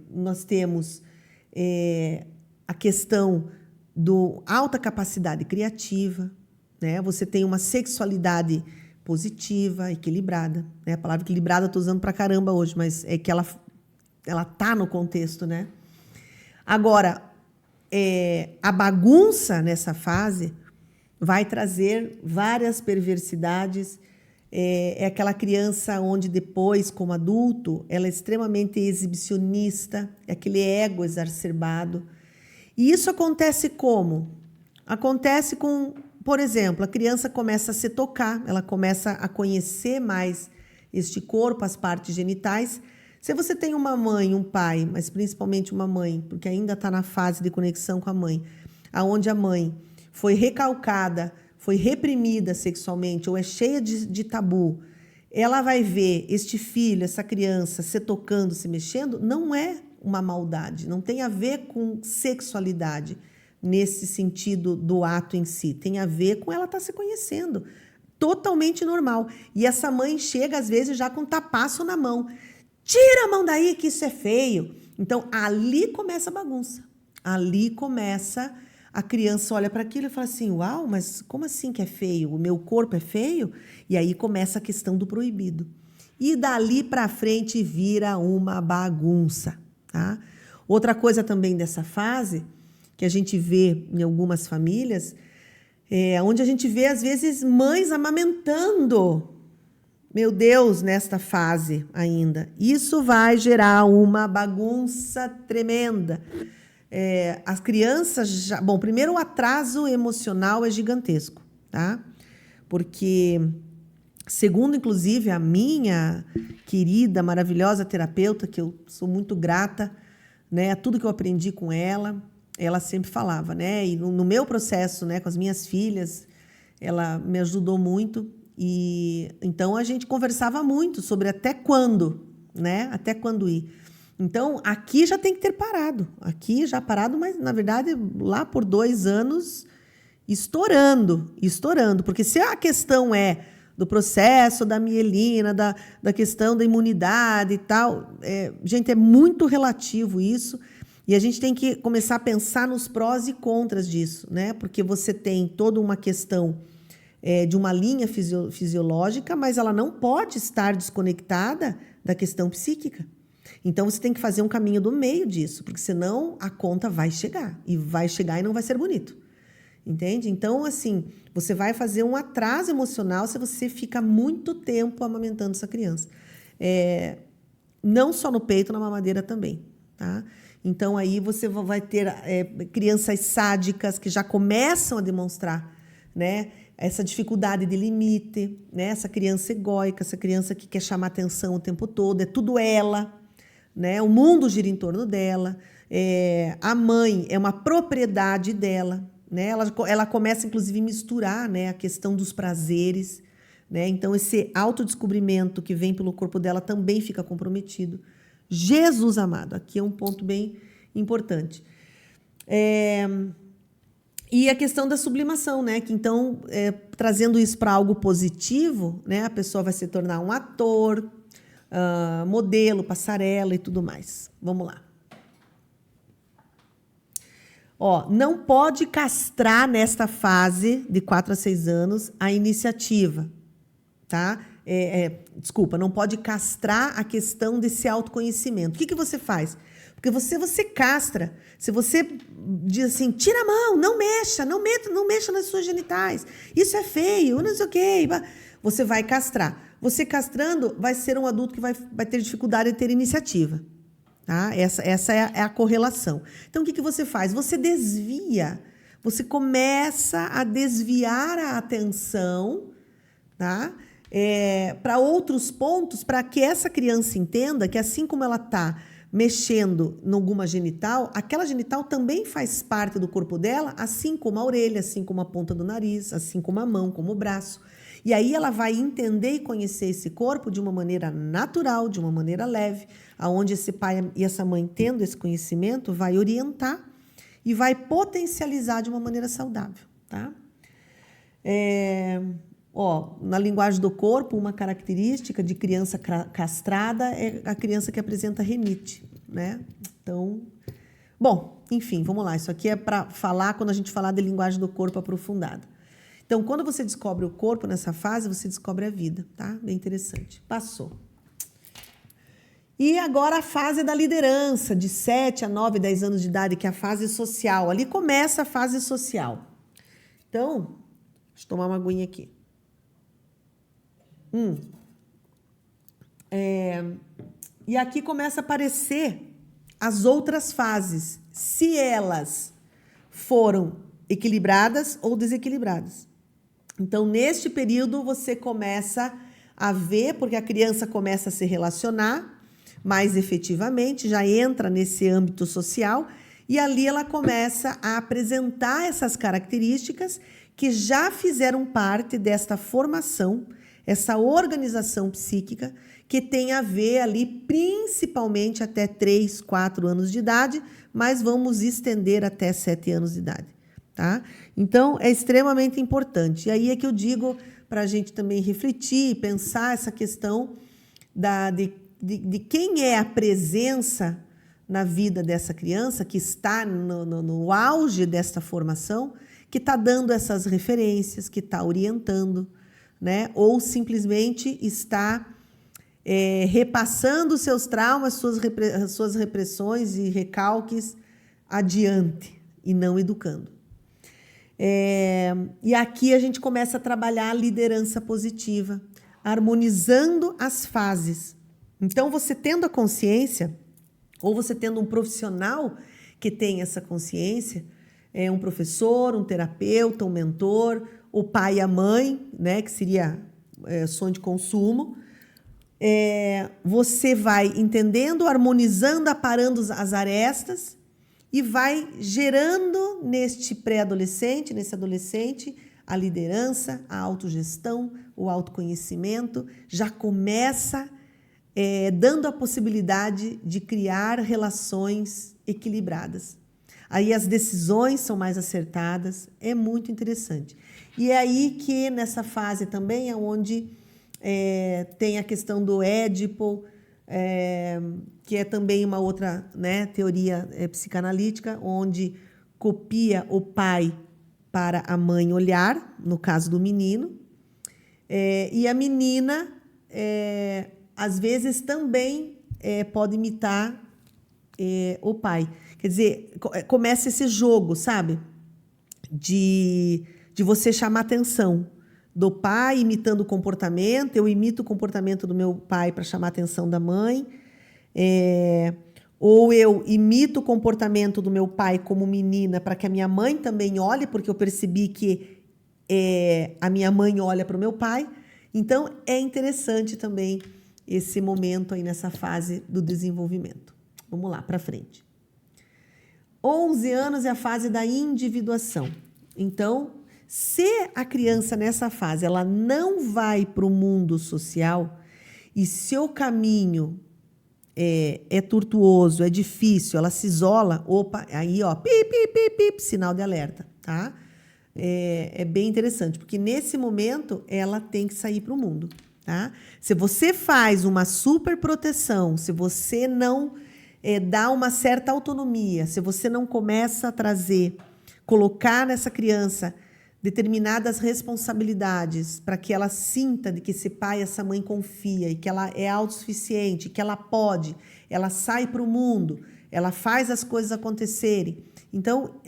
nós temos a questão do alta capacidade criativa, né? Você tem uma sexualidade positiva, equilibrada, né? A palavra equilibrada eu estou usando pra caramba hoje, mas é que ela tá no contexto, né? Agora, a bagunça nessa fase vai trazer várias perversidades É aquela criança onde depois, como adulto, ela é extremamente exibicionista, é aquele ego exacerbado. E isso acontece como? Acontece com, por exemplo, a criança começa a se tocar, ela começa a conhecer mais este corpo, as partes genitais. Se você tem uma mãe, um pai, mas principalmente uma mãe, porque ainda está na fase de conexão com a mãe, aonde a mãe foi recalcada, foi reprimida sexualmente ou é cheia de tabu, ela vai ver este filho, essa criança se tocando, se mexendo, não é uma maldade, não tem a ver com sexualidade nesse sentido do ato em si, tem a ver com ela estar se conhecendo, totalmente normal. E essa mãe chega às vezes já com um tapaço na mão, tira a mão daí que isso é feio. Então ali começa a bagunça, ali começa a criança olha para aquilo e fala assim, uau, mas como assim que é feio? O meu corpo é feio? E aí começa a questão do proibido. E dali para frente vira uma bagunça, tá? Outra coisa também dessa fase, que a gente vê em algumas famílias, onde a gente vê, às vezes, mães amamentando. Meu Deus, nesta fase ainda. Isso vai gerar uma bagunça tremenda. As crianças já... Bom, primeiro o atraso emocional é gigantesco, tá? Porque, segundo, inclusive, a minha querida, maravilhosa terapeuta, que eu sou muito grata, né, a tudo que eu aprendi com ela, ela sempre falava, né? E no meu processo, né, com as minhas filhas, ela me ajudou muito. E então a gente conversava muito sobre até quando, né? Até quando ir. Então, aqui já tem que ter parado. Aqui já parado, mas, na verdade, lá por 2 anos, estourando. Porque se a questão é do processo da mielina, da questão da imunidade e tal, gente, é muito relativo isso. E a gente tem que começar a pensar nos prós e contras disso, né? Porque você tem toda uma questão de uma linha fisiológica, mas ela não pode estar desconectada da questão psíquica. Então, você tem que fazer um caminho do meio disso, porque senão a conta vai chegar e não vai ser bonito. Entende? Então, assim, você vai fazer um atraso emocional se você fica muito tempo amamentando essa criança. Não só no peito, na mamadeira também, tá? Então, aí você vai ter crianças sádicas que já começam a demonstrar, né, essa dificuldade de limite, né? Essa criança egóica, essa criança que quer chamar atenção o tempo todo, é tudo ela, né? O mundo gira em torno dela, a mãe é uma propriedade dela, né? Ela começa, inclusive, a misturar, né, a questão dos prazeres, né? Então, esse autodescobrimento que vem pelo corpo dela também fica comprometido. Jesus amado, aqui é um ponto bem importante. E a questão da sublimação, né? Que então, trazendo isso para algo positivo, né? A pessoa vai se tornar um ator, modelo, passarela e tudo mais. Vamos lá. Não pode castrar nesta fase de 4 a 6 anos a iniciativa, tá? Desculpa, não pode castrar a questão desse autoconhecimento. O que você faz? Porque você castra. Se você diz assim, tira a mão, não mexa nas suas genitais. Isso é feio, não sei o quê. Você vai castrar. Você castrando, vai ser um adulto que vai ter dificuldade de ter iniciativa. Tá? Essa é a correlação. Então, o que você faz? Você desvia. Você começa a desviar a atenção, tá? Para outros pontos, para que essa criança entenda que assim como ela está mexendo em alguma genital, aquela genital também faz parte do corpo dela, assim como a orelha, assim como a ponta do nariz, assim como a mão, como o braço. E aí ela vai entender e conhecer esse corpo de uma maneira natural, de uma maneira leve, aonde esse pai e essa mãe, tendo esse conhecimento, vai orientar e vai potencializar de uma maneira saudável, tá? Na linguagem do corpo, uma característica de criança castrada é a criança que apresenta rinite, né? Então, bom, enfim, vamos lá. Isso aqui é para falar quando a gente falar de linguagem do corpo aprofundada. Então, quando você descobre o corpo nessa fase, você descobre a vida, tá? Bem interessante. Passou. E agora a fase da liderança, de 7 a 9, 10 anos de idade, que é a fase social. Ali começa a fase social. Então, deixa eu tomar uma aguinha aqui. E aqui começa a aparecer as outras fases, se elas foram equilibradas ou desequilibradas. Então, neste período, você começa a ver, porque a criança começa a se relacionar mais efetivamente, já entra nesse âmbito social, e ali ela começa a apresentar essas características que já fizeram parte desta formação, essa organização psíquica, que tem a ver ali principalmente até 3, 4 anos de idade, mas vamos estender até 7 anos de idade, tá? Então, é extremamente importante. E aí é que eu digo para a gente também refletir, pensar essa questão de quem é a presença na vida dessa criança, que está no auge desta formação, que está dando essas referências, que está orientando, né? Ou simplesmente está repassando seus traumas, suas repressões e recalques adiante e não educando. E aqui a gente começa a trabalhar a liderança positiva, harmonizando as fases. Então, você tendo a consciência, ou você tendo um profissional que tem essa consciência, um professor, um terapeuta, um mentor, o pai e a mãe, né, que seria sonho de consumo, você vai entendendo, harmonizando, aparando as arestas e vai gerando neste pré-adolescente, nesse adolescente, a liderança, a autogestão, o autoconhecimento, já começa dando a possibilidade de criar relações equilibradas. Aí as decisões são mais acertadas, é muito interessante. E é aí que nessa fase também é onde tem a questão do Édipo, que é também uma outra, né, teoria psicanalítica, onde copia o pai para a mãe olhar, no caso do menino, e a menina, às vezes, também pode imitar o pai. Quer dizer, começa esse jogo, sabe? De você chamar atenção do pai imitando o comportamento, eu imito o comportamento do meu pai para chamar a atenção da mãe, ou eu imito o comportamento do meu pai como menina para que a minha mãe também olhe, porque eu percebi que a minha mãe olha para o meu pai. Então, é interessante também esse momento aí nessa fase do desenvolvimento. Vamos lá, para frente. 11 anos é a fase da individuação. Então, se a criança nessa fase ela não vai para o mundo social e seu caminho é tortuoso, é difícil, ela se isola, opa, aí ó, pip, pip, pip, pip, sinal de alerta, tá? É bem interessante, porque nesse momento ela tem que sair para o mundo, tá? Se você faz uma super proteção, se você não dá uma certa autonomia, se você não começa a colocar nessa criança determinadas responsabilidades para que ela sinta de que esse pai e essa mãe confia e que ela é autossuficiente, que ela pode, ela sai para o mundo, ela faz as coisas acontecerem. Então,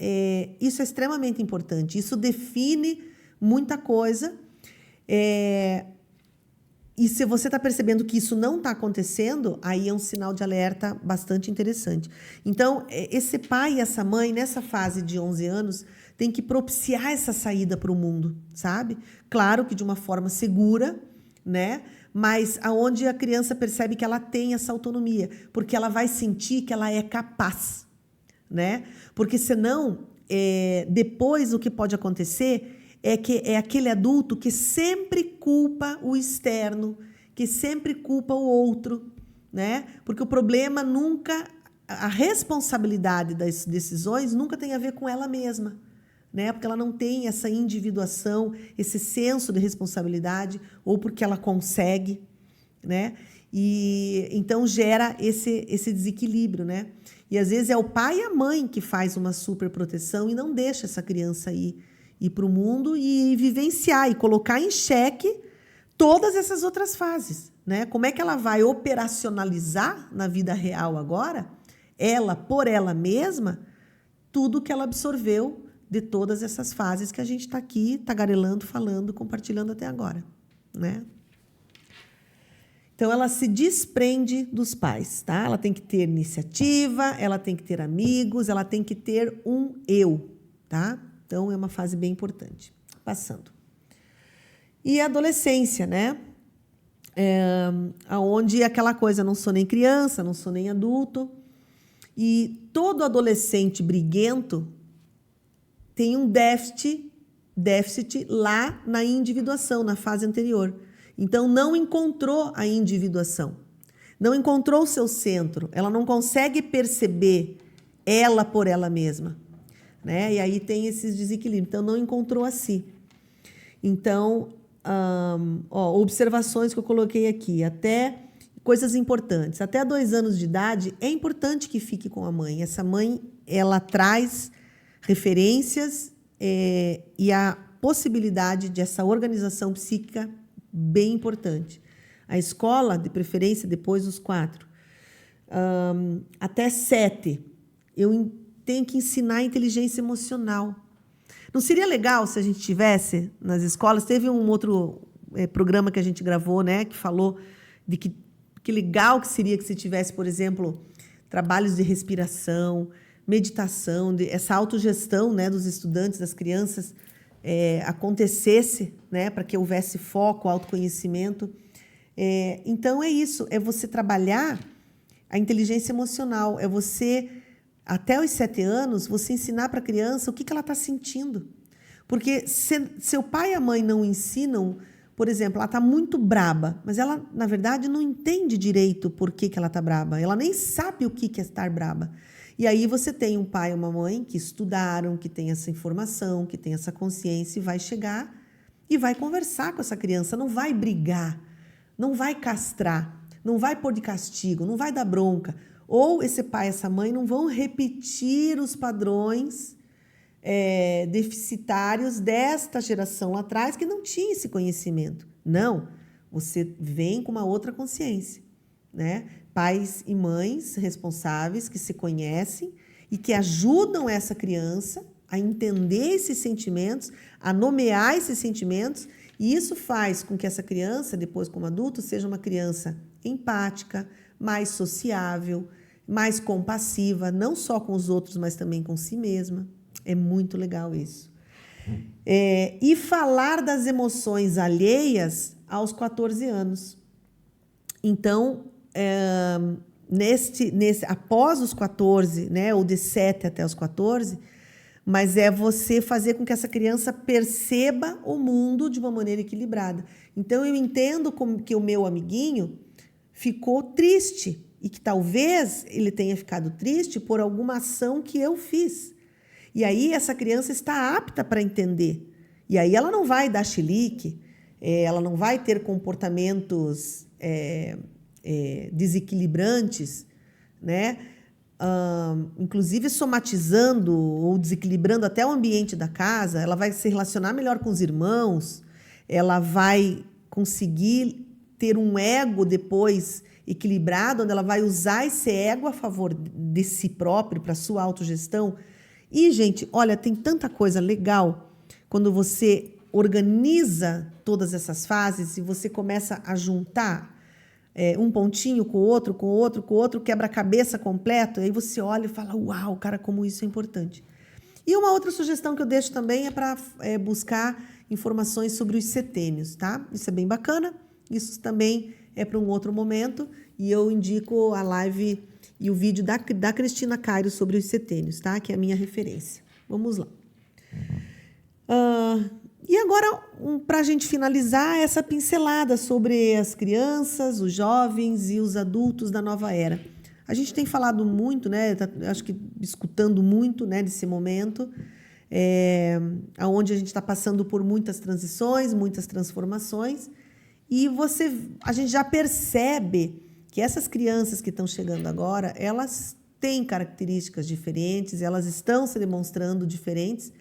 isso é extremamente importante, isso define muita coisa. E se você está percebendo que isso não está acontecendo, aí é um sinal de alerta bastante interessante. Então, esse pai e essa mãe, nessa fase de 11 anos, tem que propiciar essa saída para o mundo, sabe? Claro que de uma forma segura, né? Mas aonde a criança percebe que ela tem essa autonomia, porque ela vai sentir que ela é capaz, né? Porque senão, depois o que pode acontecer é que é aquele adulto que sempre culpa o externo, que sempre culpa o outro, né? Porque o problema nunca, a responsabilidade das decisões nunca tem a ver com ela mesma, né? Porque ela não tem essa individuação, esse senso de responsabilidade, ou porque ela consegue, né? E então gera esse desequilíbrio, né? E às vezes é o pai e a mãe que faz uma superproteção e não deixa essa criança ir para o mundo e vivenciar e colocar em xeque todas essas outras fases, né? Como é que ela vai operacionalizar na vida real agora, ela por ela mesma, tudo que ela absorveu de todas essas fases que a gente está aqui tagarelando, falando, compartilhando até agora, né? Então, ela se desprende dos pais, tá? Ela tem que ter iniciativa, ela tem que ter amigos, ela tem que ter um eu, tá? Então, é uma fase bem importante. Passando. E a adolescência, né? Onde é aquela coisa, não sou nem criança, não sou nem adulto. E todo adolescente briguento tem um déficit lá na individuação, na fase anterior. Então, não encontrou a individuação, não encontrou o seu centro, ela não consegue perceber ela por ela mesma, né? E aí tem esses desequilíbrios, então não encontrou a si. Então, observações que eu coloquei aqui, até coisas importantes. Até 2 anos de idade, é importante que fique com a mãe. Essa mãe, ela traz referências e a possibilidade dessa organização psíquica bem importante. A escola, de preferência, depois dos 4. Até 7, eu tenho que ensinar inteligência emocional. Não seria legal se a gente tivesse nas escolas? Teve um outro programa que a gente gravou, né, que falou de que legal que seria que se tivesse, por exemplo, trabalhos de respiração, meditação, essa autogestão, né, dos estudantes, das crianças, acontecesse, né, para que houvesse foco, autoconhecimento. Então, é isso, é você trabalhar a inteligência emocional, é você, até os 7 anos, você ensinar para a criança o que ela está sentindo. Porque se seu pai e a mãe não ensinam, por exemplo, ela está muito braba, mas ela, na verdade, não entende direito por que ela está braba, ela nem sabe o que é estar braba. E aí você tem um pai e uma mãe que estudaram, que tem essa informação, que tem essa consciência e vai chegar e vai conversar com essa criança, não vai brigar, não vai castrar, não vai pôr de castigo, não vai dar bronca. Ou esse pai e essa mãe não vão repetir os padrões deficitários desta geração lá atrás que não tinha esse conhecimento. Não, você vem com uma outra consciência, né? Pais e mães responsáveis que se conhecem e que ajudam essa criança a entender esses sentimentos, a nomear esses sentimentos, e isso faz com que essa criança, depois como adulto, seja uma criança empática, mais sociável, mais compassiva, não só com os outros, mas também com si mesma. É muito legal isso. E falar das emoções alheias aos 14 anos. Então, após os 14, né, ou de 7 até os 14, mas é você fazer com que essa criança perceba o mundo de uma maneira equilibrada. Então, eu entendo que o meu amiguinho ficou triste e que talvez ele tenha ficado triste por alguma ação que eu fiz. E aí essa criança está apta para entender. E aí ela não vai dar chilique, ela não vai ter comportamentos desequilibrantes, né? Inclusive somatizando ou desequilibrando até o ambiente da casa. Ela vai se relacionar melhor com os irmãos, ela vai conseguir ter um ego depois equilibrado, onde ela vai usar esse ego a favor de si próprio, para a sua autogestão. E, gente, olha, tem tanta coisa legal quando você organiza todas essas fases e você começa a juntar um pontinho com o outro, com o outro, com o outro, quebra-cabeça completo, e aí você olha e fala, uau, cara, como isso é importante. E uma outra sugestão que eu deixo também é para buscar informações sobre os setênios, tá? Isso é bem bacana, isso também é para um outro momento, e eu indico a live e o vídeo da Cristina Cairo sobre os setênios, tá? Que é a minha referência. Vamos lá. E agora, para a gente finalizar, essa pincelada sobre as crianças, os jovens e os adultos da nova era. A gente tem falado muito, né? Acho que escutando muito, né, desse momento, onde a gente está passando por muitas transições, muitas transformações, e a gente já percebe que essas crianças que estão chegando agora, elas têm características diferentes, elas estão se demonstrando diferentes,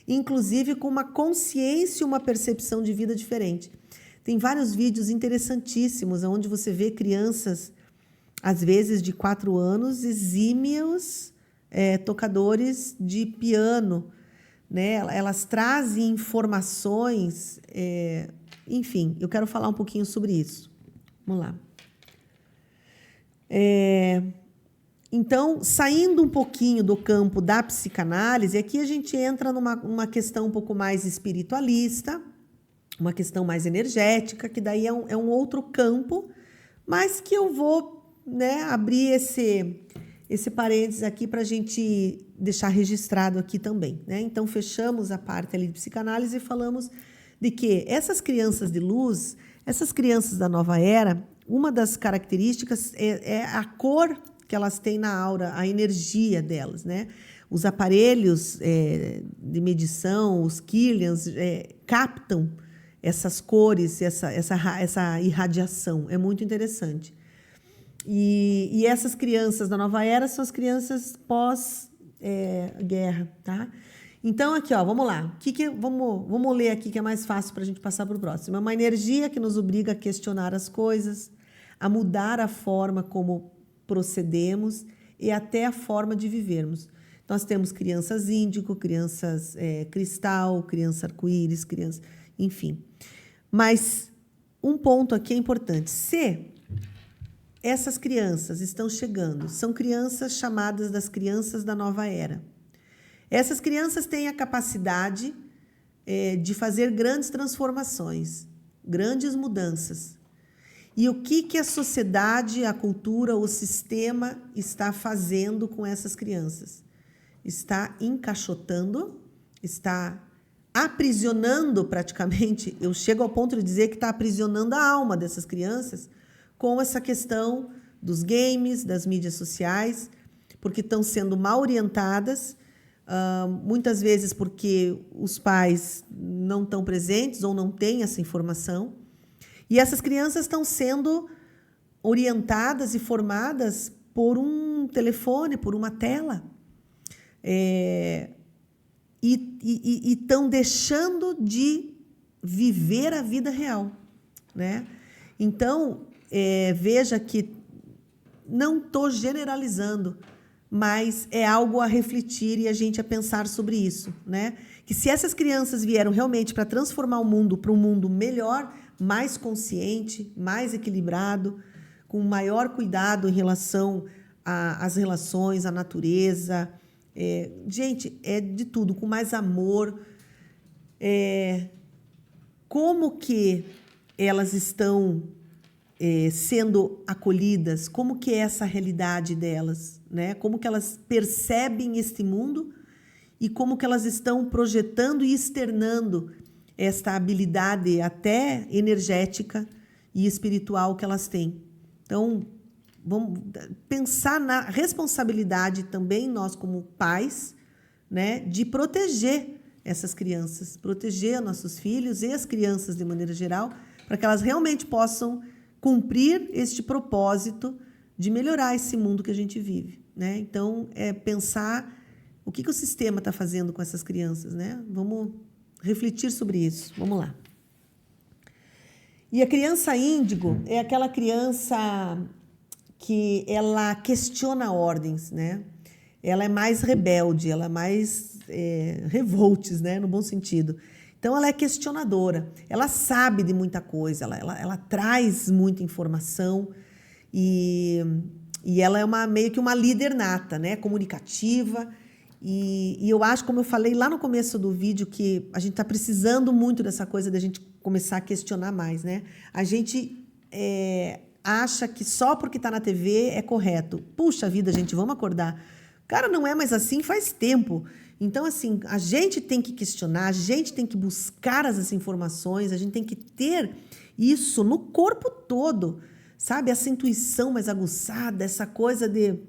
inclusive com uma consciência e uma percepção de vida diferente. Tem vários vídeos interessantíssimos, onde você vê crianças, às vezes de 4 anos, exímios tocadores de piano, né? Elas trazem informações, enfim, eu quero falar um pouquinho sobre isso. Vamos lá. Então, saindo um pouquinho do campo da psicanálise, aqui a gente entra numa questão um pouco mais espiritualista, uma questão mais energética, que daí é um outro campo, mas que eu vou, né, abrir esse parênteses aqui para a gente deixar registrado aqui também, né? Então, fechamos a parte ali de psicanálise e falamos de que essas crianças de luz, essas crianças da nova era, uma das características é a cor que elas têm na aura, a energia delas, né? Os aparelhos de medição, os Kirlians, captam essas cores, essa irradiação. É muito interessante. E essas crianças da nova era são as crianças pós-guerra, tá? Então, aqui, ó, vamos lá. Vamos ler aqui que é mais fácil para a gente passar para o próximo. É uma energia que nos obriga a questionar as coisas, a mudar a forma como procedemos e até a forma de vivermos. Nós temos crianças índigo, crianças cristal, criança arco-íris, crianças, enfim. Mas um ponto aqui é importante. Se essas crianças estão chegando, são crianças chamadas das crianças da nova era. Essas crianças têm a capacidade de fazer grandes transformações, grandes mudanças. E o que a sociedade, a cultura, o sistema está fazendo com essas crianças? Está encaixotando, está aprisionando praticamente, eu chego ao ponto de dizer que está aprisionando a alma dessas crianças com essa questão dos games, das mídias sociais, porque estão sendo mal orientadas, muitas vezes porque os pais não estão presentes ou não têm essa informação. E essas crianças estão sendo orientadas e formadas por um telefone, por uma tela. E estão deixando de viver a vida real, né? Então, veja que não estou generalizando, mas é algo a refletir e a gente a pensar sobre isso, né? Que se essas crianças vieram realmente para transformar o mundo para um mundo melhor, mais consciente, mais equilibrado, com maior cuidado em relação às relações, à natureza. Gente, é de tudo, com mais amor. Como que elas estão sendo acolhidas? Como que é essa realidade delas, né? Como que elas percebem este mundo e como que elas estão projetando e externando esta habilidade até energética e espiritual que elas têm. Então, vamos pensar na responsabilidade também, nós como pais, né, de proteger essas crianças, proteger nossos filhos e as crianças de maneira geral, para que elas realmente possam cumprir este propósito de melhorar esse mundo que a gente vive, né? Então, pensar o que o sistema está fazendo com essas crianças, né? Vamos refletir sobre isso. Vamos lá. E a criança índigo é aquela criança que ela questiona ordens, né? Ela é mais rebelde, ela é mais revoltes, né? No bom sentido. Então, ela é questionadora, ela sabe de muita coisa, ela traz muita informação e ela é meio que uma líder nata, né? Comunicativa. E eu acho, como eu falei lá no começo do vídeo, que a gente está precisando muito dessa coisa da gente começar a questionar mais, né? A gente acha que só porque está na TV é correto. Puxa vida, gente, vamos acordar. Cara, não é mais assim faz tempo. Então, assim, a gente tem que questionar, a gente tem que buscar essas informações, a gente tem que ter isso no corpo todo, sabe? Essa intuição mais aguçada, essa coisa de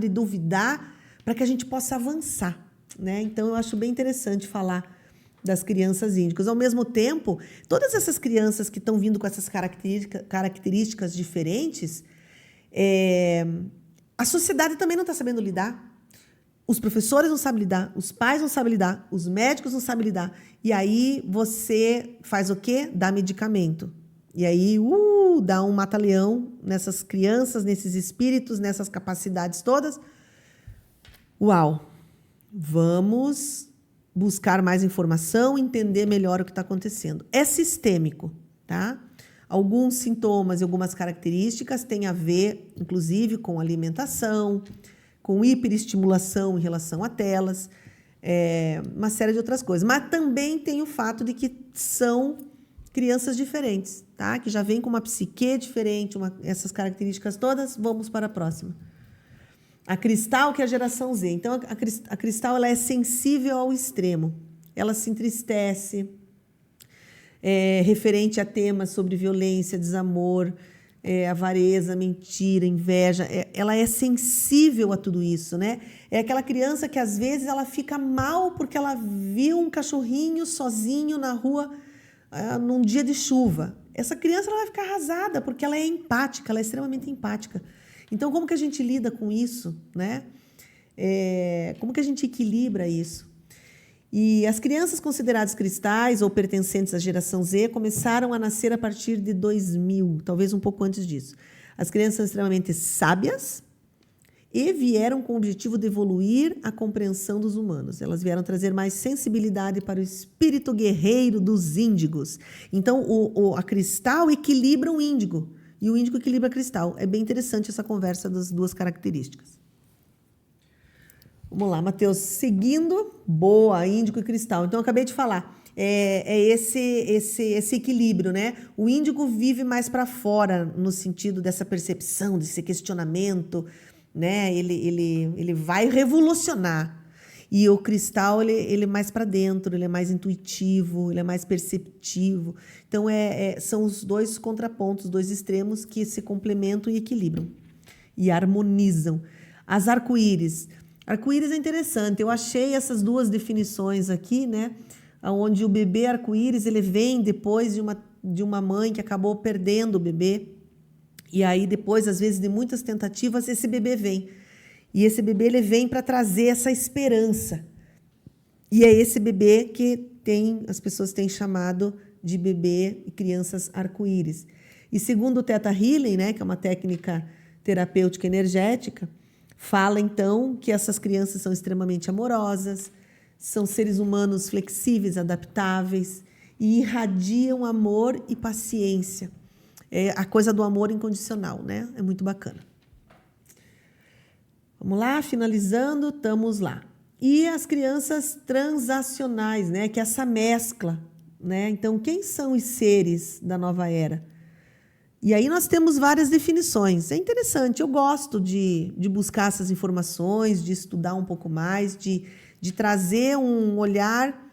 duvidar, para que a gente possa avançar, né? Então, eu acho bem interessante falar das crianças índigas. Ao mesmo tempo, todas essas crianças que estão vindo com essas características diferentes, a sociedade também não está sabendo lidar. Os professores não sabem lidar, os pais não sabem lidar, os médicos não sabem lidar. E aí você faz o quê? Dá medicamento. E aí dá um mata-leão nessas crianças, nesses espíritos, nessas capacidades todas. Uau! Vamos buscar mais informação, entender melhor o que está acontecendo. É sistêmico, tá? Alguns sintomas e algumas características têm a ver, inclusive, com alimentação, com hiperestimulação em relação a telas, uma série de outras coisas. Mas também tem o fato de que são crianças diferentes, tá? Que já vêm com uma psique diferente, essas características todas. Vamos para a próxima. A Cristal, que é a geração Z. Então, a Cristal ela é sensível ao extremo. Ela se entristece, referente a temas sobre violência, desamor, avareza, mentira, inveja. Ela é sensível a tudo isso, né? É aquela criança que, às vezes, ela fica mal porque ela viu um cachorrinho sozinho na rua num dia de chuva. Essa criança ela vai ficar arrasada porque ela é empática, ela é extremamente empática. Então, como que a gente lida com isso, né? Como que a gente equilibra isso? E as crianças consideradas cristais ou pertencentes à geração Z começaram a nascer a partir de 2000, talvez um pouco antes disso. As crianças são extremamente sábias e vieram com o objetivo de evoluir a compreensão dos humanos. Elas vieram trazer mais sensibilidade para o espírito guerreiro dos índigos. Então, a cristal equilibra o índigo. E o índigo equilibra a cristal. É bem interessante essa conversa das duas características. Vamos lá, Matheus. Seguindo, boa, índigo e cristal. Então, eu acabei de falar. Esse equilíbrio, né? O índigo vive mais para fora, no sentido dessa percepção, desse questionamento, né? Ele vai revolucionar. E o cristal, ele é mais para dentro, ele é mais intuitivo, ele é mais perceptivo. Então, são os dois contrapontos, dois extremos que se complementam e equilibram. E harmonizam. As arco-íris. Arco-íris é interessante. Eu achei essas duas definições aqui, né? Onde o bebê arco-íris, ele vem depois de uma mãe que acabou perdendo o bebê. E aí, depois, às vezes, de muitas tentativas, esse bebê vem. E esse bebê ele vem para trazer essa esperança. E é esse bebê que as pessoas têm chamado de bebê e crianças arco-íris. E segundo o Theta Healing, né, que é uma técnica terapêutica energética, fala então que essas crianças são extremamente amorosas, são seres humanos flexíveis, adaptáveis e irradiam amor e paciência. É a coisa do amor incondicional, né? É muito bacana. Vamos lá, finalizando, estamos lá. E as crianças transacionais, né? Que é essa mescla, né? Então, quem são os seres da nova era? E aí nós temos várias definições. É interessante, eu gosto de buscar essas informações, de estudar um pouco mais, de trazer um olhar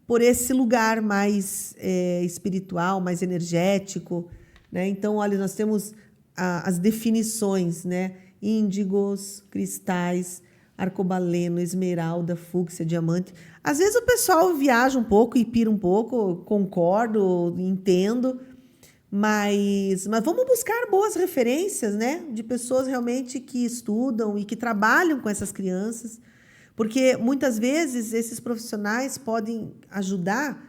por esse lugar mais espiritual, mais energético, né? Então, olha, nós temos as definições, né? Índigos, cristais, arcobaleno, esmeralda, fúcsia, diamante. Às vezes o pessoal viaja um pouco e pira um pouco, concordo, entendo, mas vamos buscar boas referências, né? De pessoas realmente que estudam e que trabalham com essas crianças, porque muitas vezes esses profissionais podem ajudar,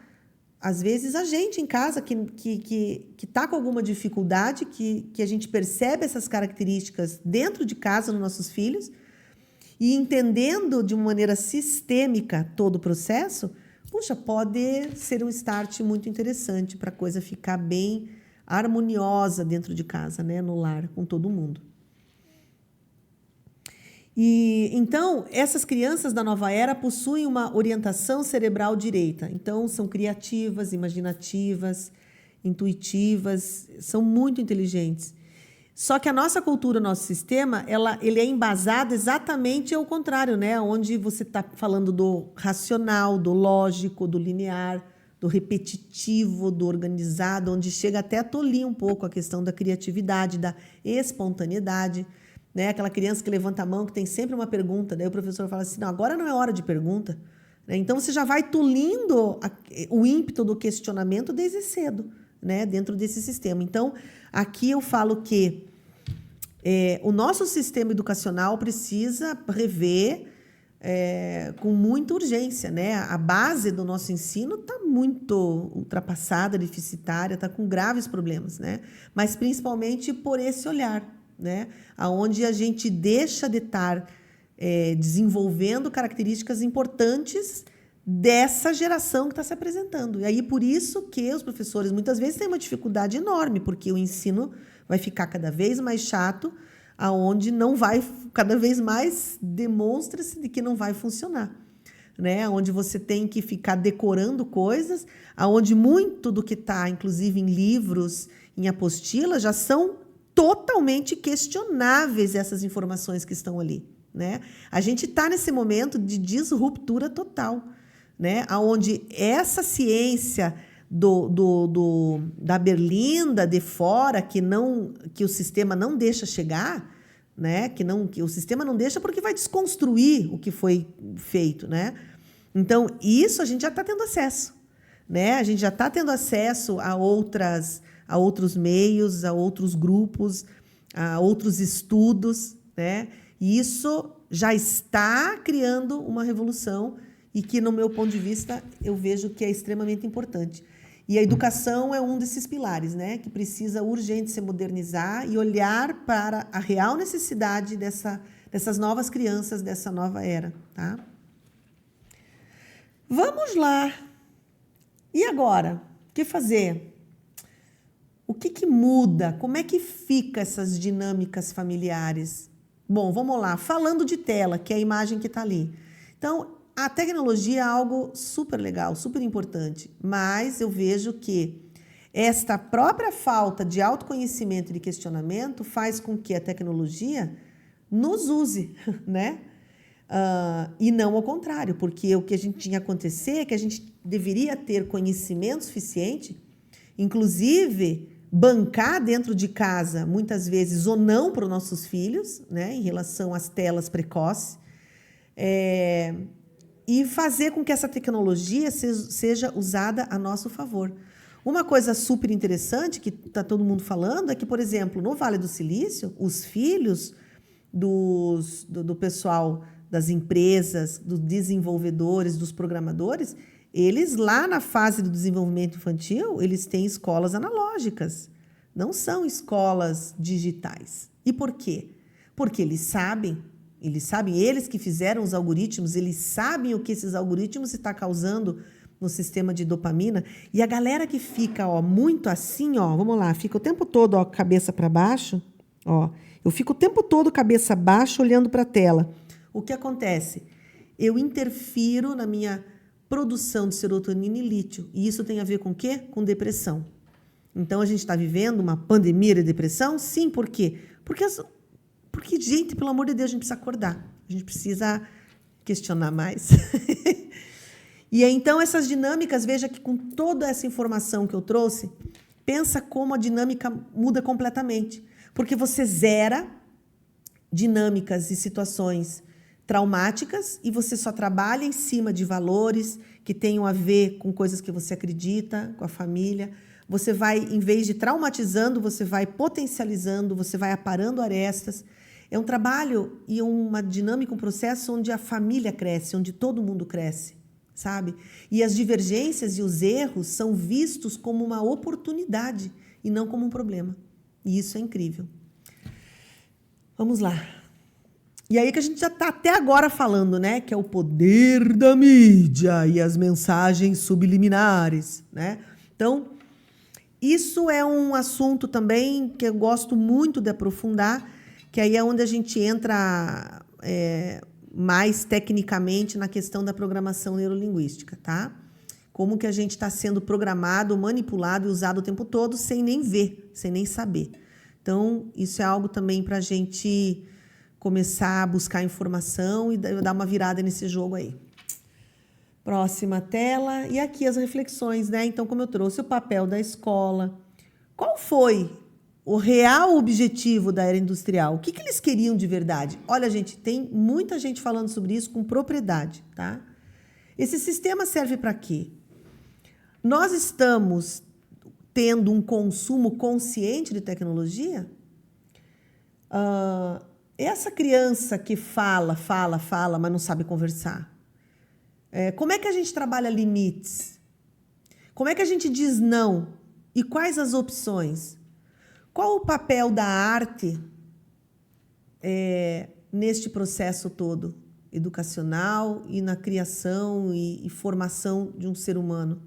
às vezes, a gente em casa que está com alguma dificuldade, que a gente percebe essas características dentro de casa nos nossos filhos, e entendendo de uma maneira sistêmica todo o processo, puxa, pode ser um start muito interessante para a coisa ficar bem harmoniosa dentro de casa, né, no lar, com todo mundo. E então, essas crianças da nova era possuem uma orientação cerebral direita. Então, são criativas, imaginativas, intuitivas, são muito inteligentes. Só que a nossa cultura, o nosso sistema, ele é embasado exatamente ao contrário, né? Onde você está falando do racional, do lógico, do linear, do repetitivo, do organizado, onde chega até a tolir um pouco a questão da criatividade, da espontaneidade. Né? Aquela criança que levanta a mão, que tem sempre uma pergunta, daí o professor fala assim, não, agora não é hora de pergunta. Né? Então, você já vai tolindo o ímpeto do questionamento desde cedo, né? Dentro desse sistema. Então, aqui eu falo que o nosso sistema educacional precisa rever com muita urgência. Né? A base do nosso ensino está muito ultrapassada, deficitária, está com graves problemas, né? Mas principalmente por esse olhar, né? Onde a gente deixa de estar desenvolvendo características importantes dessa geração que está se apresentando. E aí, por isso que os professores, muitas vezes, têm uma dificuldade enorme, porque o ensino vai ficar cada vez mais chato, aonde não vai, cada vez mais demonstra-se de que não vai funcionar. Né? Onde você tem que ficar decorando coisas, aonde muito do que está, inclusive em livros, em apostilas, já são totalmente questionáveis essas informações que estão ali. Né? A gente está nesse momento de disruptura total, né? Onde essa ciência da berlinda de fora, que o sistema não deixa chegar, né? Que o sistema não deixa porque vai desconstruir o que foi feito, né? Então, isso a gente já está tendo acesso, né? A gente já está tendo acesso a outros meios, a outros grupos, a outros estudos, né? E isso já está criando uma revolução e que, no meu ponto de vista, eu vejo que é extremamente importante. E a educação é um desses pilares, né? Que precisa urgente se modernizar e olhar para a real necessidade dessas novas crianças, dessa nova era, tá? Vamos lá. E agora? O que fazer? O que muda? Como é que fica essas dinâmicas familiares? Bom, vamos lá. Falando de tela, que é a imagem que está ali. Então, a tecnologia é algo super legal, super importante, mas eu vejo que esta própria falta de autoconhecimento e de questionamento faz com que a tecnologia nos use, né? E não ao contrário, porque o que a gente tinha que acontecer é que a gente deveria ter conhecimento suficiente, inclusive bancar dentro de casa, muitas vezes, ou não para os nossos filhos, né, em relação às telas precoces, e fazer com que essa tecnologia seja usada a nosso favor. Uma coisa super interessante que está todo mundo falando é que, por exemplo, no Vale do Silício, os filhos do pessoal das empresas, dos desenvolvedores, dos programadores, eles lá na fase do desenvolvimento infantil, eles têm escolas analógicas, não são escolas digitais. E por quê? Porque eles sabem, eles que fizeram os algoritmos, eles sabem o que esses algoritmos estão causando no sistema de dopamina. E a galera que fica muito assim, vamos lá, fica o tempo todo cabeça para baixo, eu fico o tempo todo cabeça baixa olhando para a tela. O que acontece? Eu interfiro na minha produção de serotonina e lítio. E isso tem a ver com o quê? Com depressão. Então, a gente está vivendo uma pandemia de depressão? Sim, por quê? Porque, gente, pelo amor de Deus, a gente precisa acordar. A gente precisa questionar mais. E aí, então, essas dinâmicas, veja que com toda essa informação que eu trouxe, pensa como a dinâmica muda completamente. Porque você zera dinâmicas e situações traumáticas e você só trabalha em cima de valores que tenham a ver com coisas que você acredita, com a família. Você vai, em vez de traumatizando, você vai potencializando, você vai aparando arestas. É um trabalho e uma dinâmica, um processo onde a família cresce, onde todo mundo cresce, sabe? E as divergências e os erros são vistos como uma oportunidade e não como um problema. E isso é incrível. Vamos lá. E aí que a gente já está até agora falando, né? Que é o poder da mídia e as mensagens subliminares, né? Então, isso é um assunto também que eu gosto muito de aprofundar, que aí é onde a gente entra mais tecnicamente na questão da programação neurolinguística, tá? Como que a gente está sendo programado, manipulado e usado o tempo todo sem nem ver, sem nem saber. Então, isso é algo também para a gente começar a buscar informação e dar uma virada nesse jogo aí. Próxima tela. E aqui as reflexões, né? Então, como eu trouxe, o papel da escola. Qual foi o real objetivo da era industrial? O que eles queriam de verdade? Olha, gente, tem muita gente falando sobre isso com propriedade, tá? Esse sistema serve para quê? Nós estamos tendo um consumo consciente de tecnologia? Essa criança que fala, mas não sabe conversar. Como é que a gente trabalha limites? Como é que a gente diz não? E quais as opções? Qual o papel da arte neste processo todo? educacional e na criação e formação de um ser humano.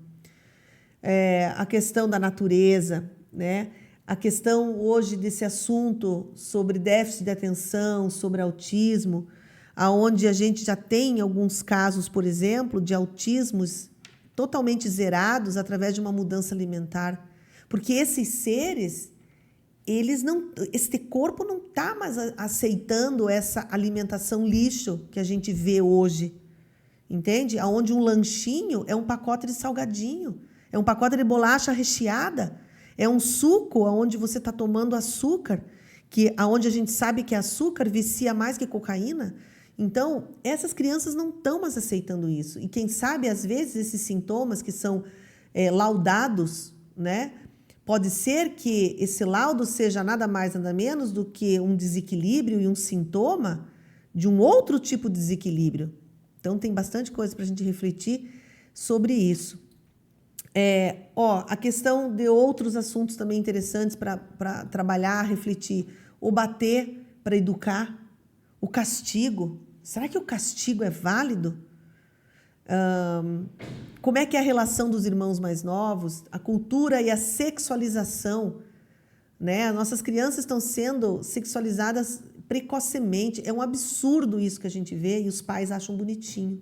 A questão da natureza, né? A questão hoje desse assunto sobre déficit de atenção, sobre autismo, aonde a gente já tem alguns casos, por exemplo, de autismos totalmente zerados através de uma mudança alimentar. Porque esses seres, esse corpo não está mais aceitando essa alimentação lixo que a gente vê hoje. Entende? Aonde um lanchinho é um pacote de salgadinho, é um pacote de bolacha recheada, é um suco onde você está tomando açúcar, aonde a gente sabe que açúcar vicia mais que cocaína. Então, essas crianças não estão mais aceitando isso. E quem sabe, às vezes, esses sintomas que são laudados, né? Pode ser que esse laudo seja nada mais, nada menos do que um desequilíbrio e um sintoma de um outro tipo de desequilíbrio. Então, tem bastante coisa para a gente refletir sobre isso. A questão de outros assuntos também interessantes para trabalhar, refletir. O bater para educar, o castigo. Será que o castigo é válido? Como é que é a relação dos irmãos mais novos? A cultura e a sexualização, né? Nossas crianças estão sendo sexualizadas precocemente. É um absurdo isso que a gente vê e os pais acham bonitinho.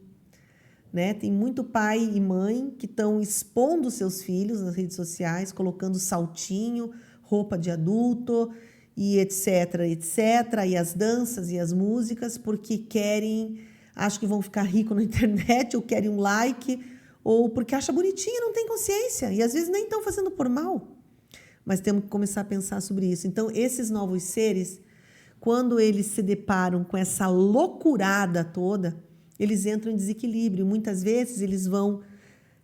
Né? Tem muito pai e mãe que estão expondo seus filhos nas redes sociais, colocando saltinho, roupa de adulto e etc, etc, e as danças e as músicas, porque acham que vão ficar ricos na internet, ou querem um like, ou porque acham bonitinho e não tem consciência, e às vezes nem estão fazendo por mal. Mas temos que começar a pensar sobre isso. Então, esses novos seres, quando eles se deparam com essa loucurada toda, eles entram em desequilíbrio. Muitas vezes eles vão...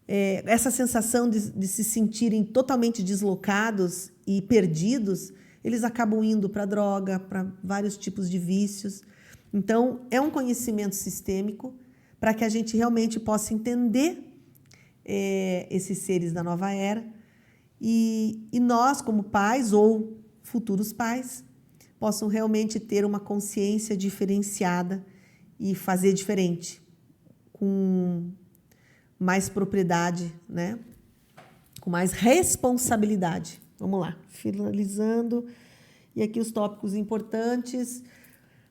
essa sensação de se sentirem totalmente deslocados e perdidos, eles acabam indo para a droga, para vários tipos de vícios. Então, é um conhecimento sistêmico para que a gente realmente possa entender esses seres da nova era e nós, como pais ou futuros pais, possam realmente ter uma consciência diferenciada e fazer diferente, com mais propriedade, né? Com mais responsabilidade. Vamos lá, finalizando. E aqui os tópicos importantes.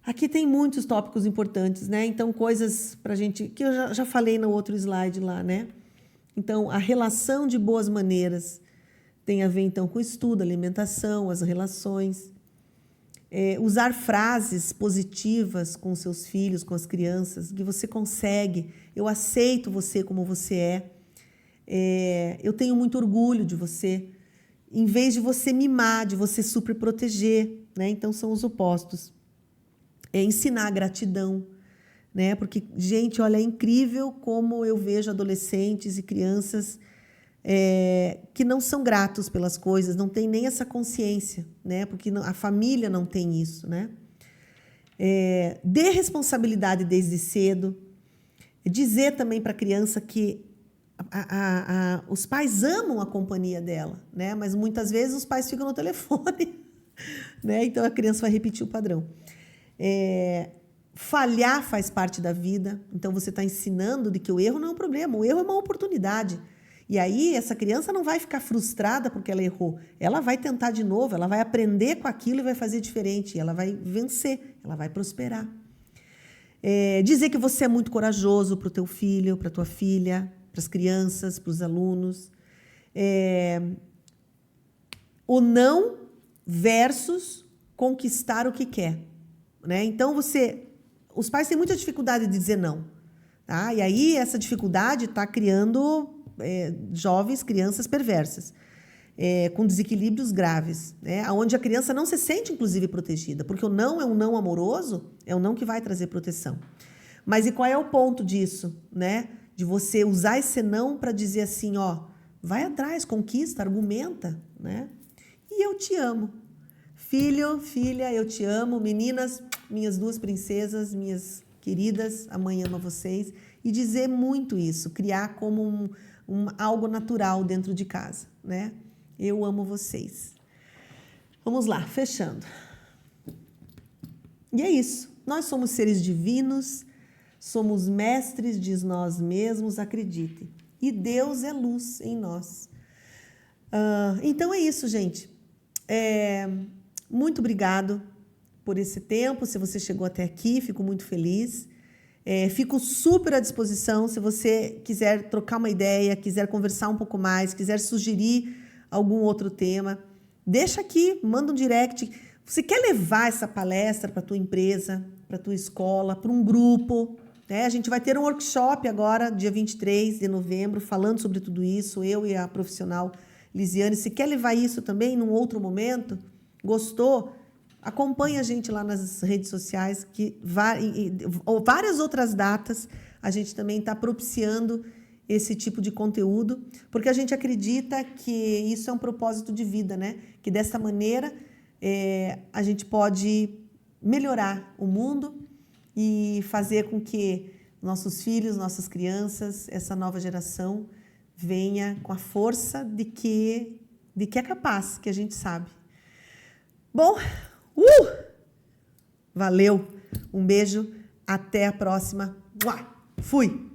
Aqui tem muitos tópicos importantes, né? Então, coisas para a gente... que eu já falei no outro slide lá, né? Então, a relação de boas maneiras tem a ver, então, com o estudo, alimentação, as relações. Usar frases positivas com seus filhos, com as crianças, que você consegue. Eu aceito você como você é. Eu tenho muito orgulho de você. Em vez de você mimar, de você super proteger, né? Então, são os opostos. Ensinar gratidão, né? Porque, gente, olha, é incrível como eu vejo adolescentes e crianças que não são gratos pelas coisas, não tem nem essa consciência, né? Porque a família não tem isso, né? Dê responsabilidade desde cedo. Dizer também para a criança que os pais amam a companhia dela, né? Mas muitas vezes os pais ficam no telefone, né? Então a criança vai repetir o padrão. Falhar faz parte da vida, então você está ensinando de que o erro não é um problema, o erro é uma oportunidade. E aí essa criança não vai ficar frustrada porque ela errou, ela vai tentar de novo, ela vai aprender com aquilo e vai fazer diferente, ela vai vencer, ela vai prosperar. Dizer que você é muito corajoso para o teu filho, para a tua filha, para as crianças, para os alunos. O não versus conquistar o que quer. Né? Então, os pais têm muita dificuldade de dizer não. Tá? E aí, essa dificuldade está criando jovens, crianças perversas, com desequilíbrios graves, né? Onde a criança não se sente, inclusive, protegida, porque o não é um não amoroso, é um não que vai trazer proteção. Mas e qual é o ponto disso? Né? De você usar esse não para dizer assim, ó, vai atrás, conquista, argumenta, né? E eu te amo. Filho, filha, eu te amo. Meninas, minhas duas princesas, minhas queridas, a mãe ama vocês. E dizer muito isso, criar como algo natural dentro de casa, né? Eu amo vocês. Vamos lá, fechando. E é isso. Nós somos seres divinos, Somos mestres de nós mesmos, acreditem. E Deus é luz em nós. Então é isso, gente. Muito obrigado por esse tempo. Se você chegou até aqui, fico muito feliz. Fico super à disposição se você quiser trocar uma ideia, quiser conversar um pouco mais, quiser sugerir algum outro tema. Deixa aqui, manda um direct. Você quer levar essa palestra para a tua empresa, para a tua escola, para um grupo? A gente vai ter um workshop agora, dia 23 de novembro, falando sobre tudo isso, eu e a profissional Lisiane. Se quer levar isso também num outro momento, gostou? Acompanhe a gente lá nas redes sociais, que várias outras datas a gente também está propiciando esse tipo de conteúdo, porque a gente acredita que isso é um propósito de vida, né? Que dessa maneira a gente pode melhorar o mundo e fazer com que nossos filhos, nossas crianças, essa nova geração venha com a força de que é capaz, que a gente sabe. Bom, valeu, um beijo, até a próxima. Fui!